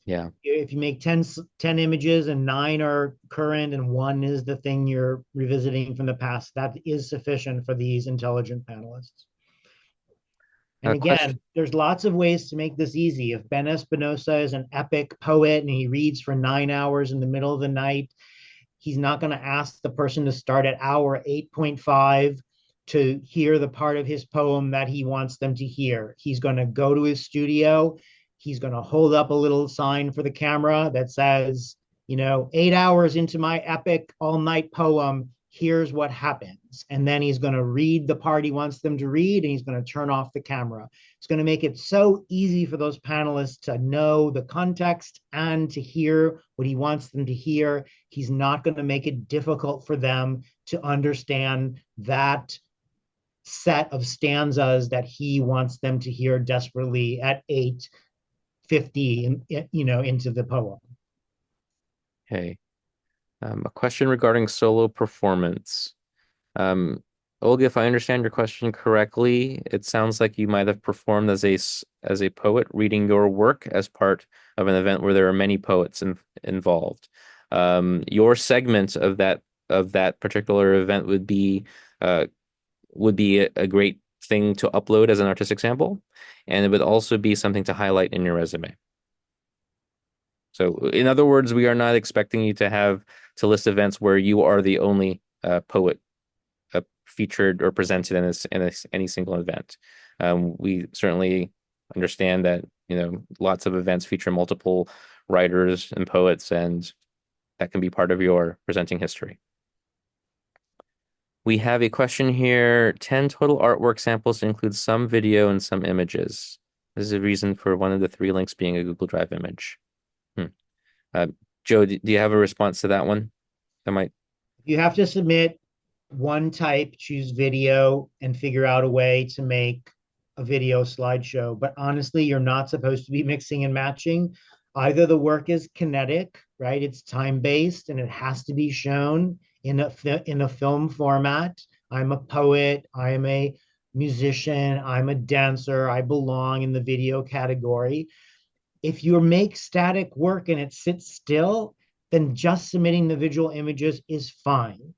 S2: Yeah.
S1: If you make 10 images and 9 are current and 1 is the thing you're revisiting from the past, that is sufficient for these intelligent panelists. And
S2: A question.
S1: again, there's lots of ways to make this easy. If Ben Espinosa is an epic poet and he reads for 9 hours in the middle of the night, he's not going to ask the person to start at hour 8.5 to hear the part of his poem that he wants them to hear. He's going to go to his studio. He's going to hold up a little sign for the camera that says, 8 hours into my epic all night poem, here's what happens. And then he's going to read the part he wants them to read, and he's going to turn off the camera. It's going to make it so easy for those panelists to know the context and to hear what he wants them to hear. He's not going to make it difficult for them to understand that set of stanzas that he wants them to hear desperately at 8:50, into the poem.
S2: Okay. A question regarding solo performance. Um, Olga, if I understand your question correctly, it sounds like you might have performed as a poet reading your work as part of an event where there are many poets involved. Your segment of that particular event would be a great thing to upload as an artistic sample, and it would also be something to highlight in your resume. So, in other words, we are not expecting you to have to list events where you are the only poet featured or presented in any single event. We certainly understand that lots of events feature multiple writers and poets, and that can be part of your presenting history. We have a question here, 10 total artwork samples to include some video and some images. This is a reason for one of the 3 links being a Google Drive image. Uh, Joe, do you have a response to that one? That might.
S1: You have to submit one type, choose video, and figure out a way to make a video slideshow. But honestly, you're not supposed to be mixing and matching. Either the work is kinetic, right? It's time-based and it has to be shown in a film format. I'm a poet, I'm a musician, I'm a dancer, I belong in the video category. If you make static work and it sits still, then just submitting the visual images is fine,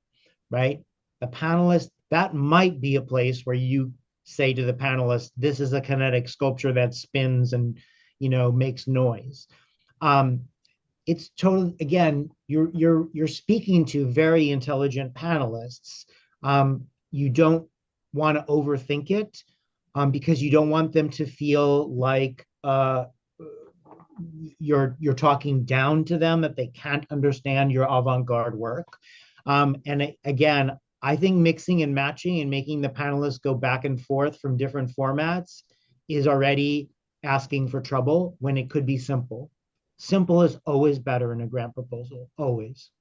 S1: right? The panelist, that might be a place where you say to the panelist, this is a kinetic sculpture that spins and makes noise. It's totally, again, you're speaking to very intelligent panelists. You don't want to overthink it, because you don't want them to feel like you're talking down to them, that they can't understand your avant-garde work. And again, I think mixing and matching and making the panelists go back and forth from different formats is already asking for trouble when it could be simple. Simple is always better in a grant proposal, always.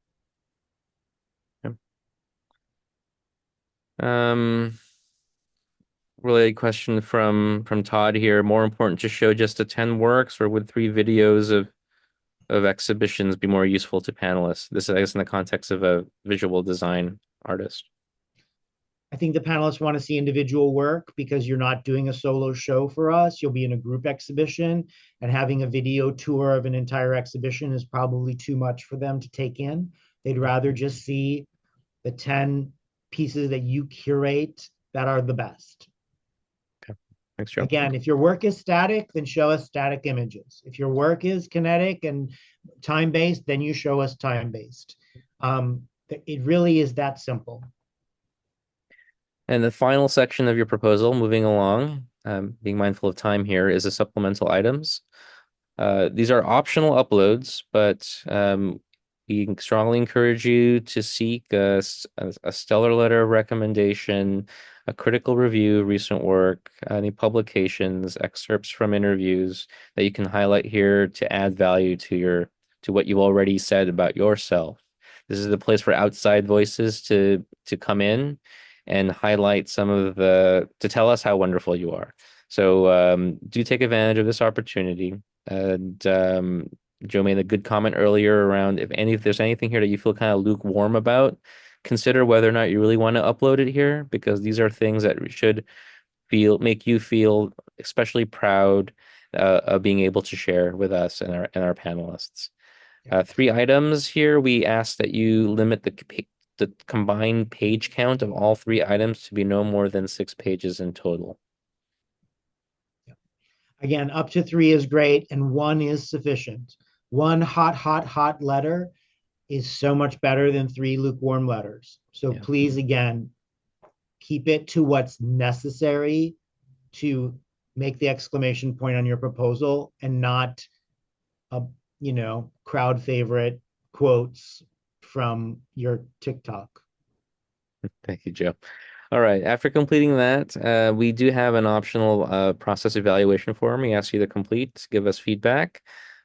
S2: Related question from Todd here. More important to show just the 10 works, or would 3 videos of exhibitions be more useful to panelists? This is, I guess, in the context of a visual design artist.
S1: I think the panelists want to see individual work because you're not doing a solo show for us. You'll be in a group exhibition, and having a video tour of an entire exhibition is probably too much for them to take in. They'd rather just see the 10 pieces that you curate that are the best.
S2: Okay. Thanks, Joe.
S1: Again, if your work is static, then show us static images. If your work is kinetic and time-based, then you show us time-based. It really is that simple.
S2: And the final section of your proposal, moving along, being mindful of time here, is the supplemental items. These are optional uploads, but we strongly encourage you to seek a stellar letter of recommendation, a critical review of recent work, any publications, excerpts from interviews that you can highlight here to add value to what you've already said about yourself. This is the place for outside voices to come in and highlight some of to tell us how wonderful you are. So do take advantage of this opportunity. And Joe made a good comment earlier around if there's anything here that you feel kind of lukewarm about, consider whether or not you really want to upload it here, because these are things that should make you feel especially proud of being able to share with us and our panelists. Three items here. We ask that you limit the combined page count of all three items to be no more than 6 pages in total.
S1: Again, up to 3 is great, and 1 is sufficient. 1 hot letter is so much better than 3 lukewarm letters. So
S2: Yeah.
S1: please, again, keep it to what's necessary to make the exclamation point on your proposal, and not a crowd favorite quotes from your TikTok.
S2: Thank you, Joe. All right. After completing that, we do have an optional process evaluation form we ask you to complete, give us feedback.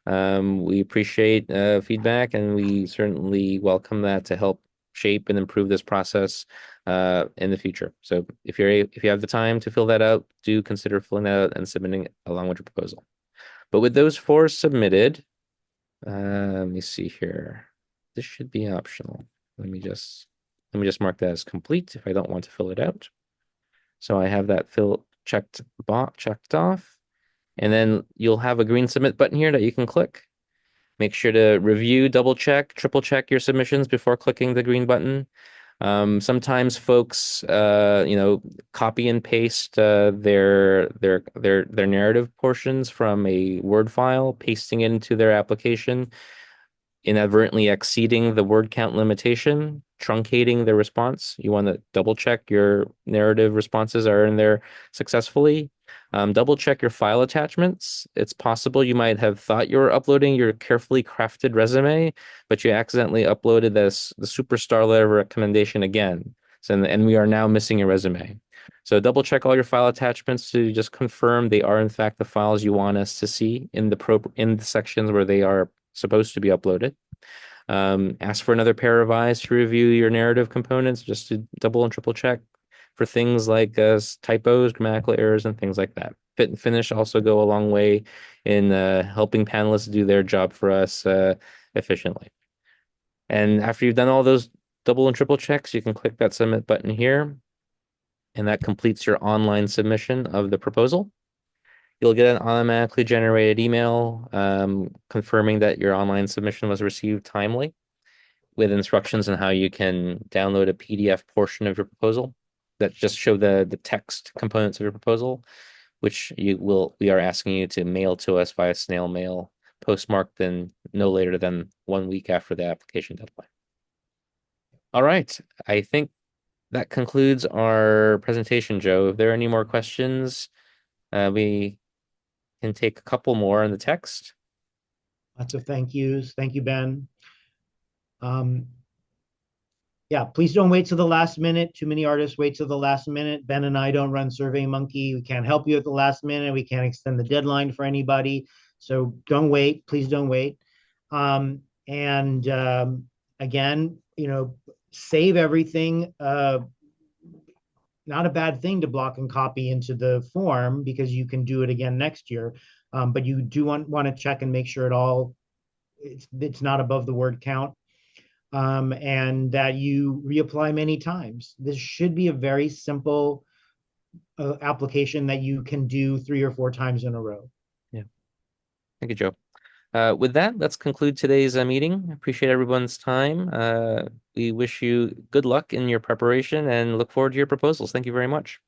S2: We appreciate feedback, and we certainly welcome that to help shape and improve this process in the future. So if you have the time to fill that out, do consider filling that out and submitting it along with your proposal. But with those 4 submitted, let me see here. This should be optional. Let me just mark that as complete if I don't want to fill it out. So I have that checked off. And then you'll have a green submit button here that you can click. Make sure to review, double check, triple check your submissions before clicking the green button. Sometimes folks, copy and paste their narrative portions from a Word file, pasting it into their application, inadvertently exceeding the word count limitation, truncating the response. You want to double check your narrative responses are in there successfully. Double check your file attachments. It's possible you might have thought you were uploading your carefully crafted resume, but you accidentally uploaded the superstar letter of recommendation again. And we are now missing your resume. So double check all your file attachments to just confirm they are in fact the files you want us to see in the sections where they are supposed to be uploaded. Ask for another pair of eyes to review your narrative components, just to double and triple check for things like typos, grammatical errors, and things like that. Fit and finish also go a long way in helping panelists do their job for us efficiently. And after you've done all those double and triple checks, you can click that submit button here, and that completes your online submission of the proposal. You'll get an automatically generated email confirming that your online submission was received timely, with instructions on how you can download a PDF portion of your proposal that just show the text components of your proposal, which we are asking you to mail to us via snail mail, postmarked in no later than 1 week after the application deadline. All right, I think that concludes our presentation, Joe. If there are any more questions, we can take a couple more in the text.
S1: Lots of thank yous. Thank you, Ben. Yeah, please don't wait till the last minute. Too many artists wait till the last minute. Ben and I don't run SurveyMonkey. We can't help you at the last minute. We can't extend the deadline for anybody. So don't wait. Please don't wait. Again, save everything. Not a bad thing to block and copy into the form, because you can do it again next year. But you do want to check and make sure it's not above the word count. And that you reapply many times. This should be a very simple application that you can do 3 or 4 times in a row.
S2: Yeah. Thank you, Joe. With that, let's conclude today's meeting. Appreciate everyone's time. We wish you good luck in your preparation and look forward to your proposals. Thank you very much.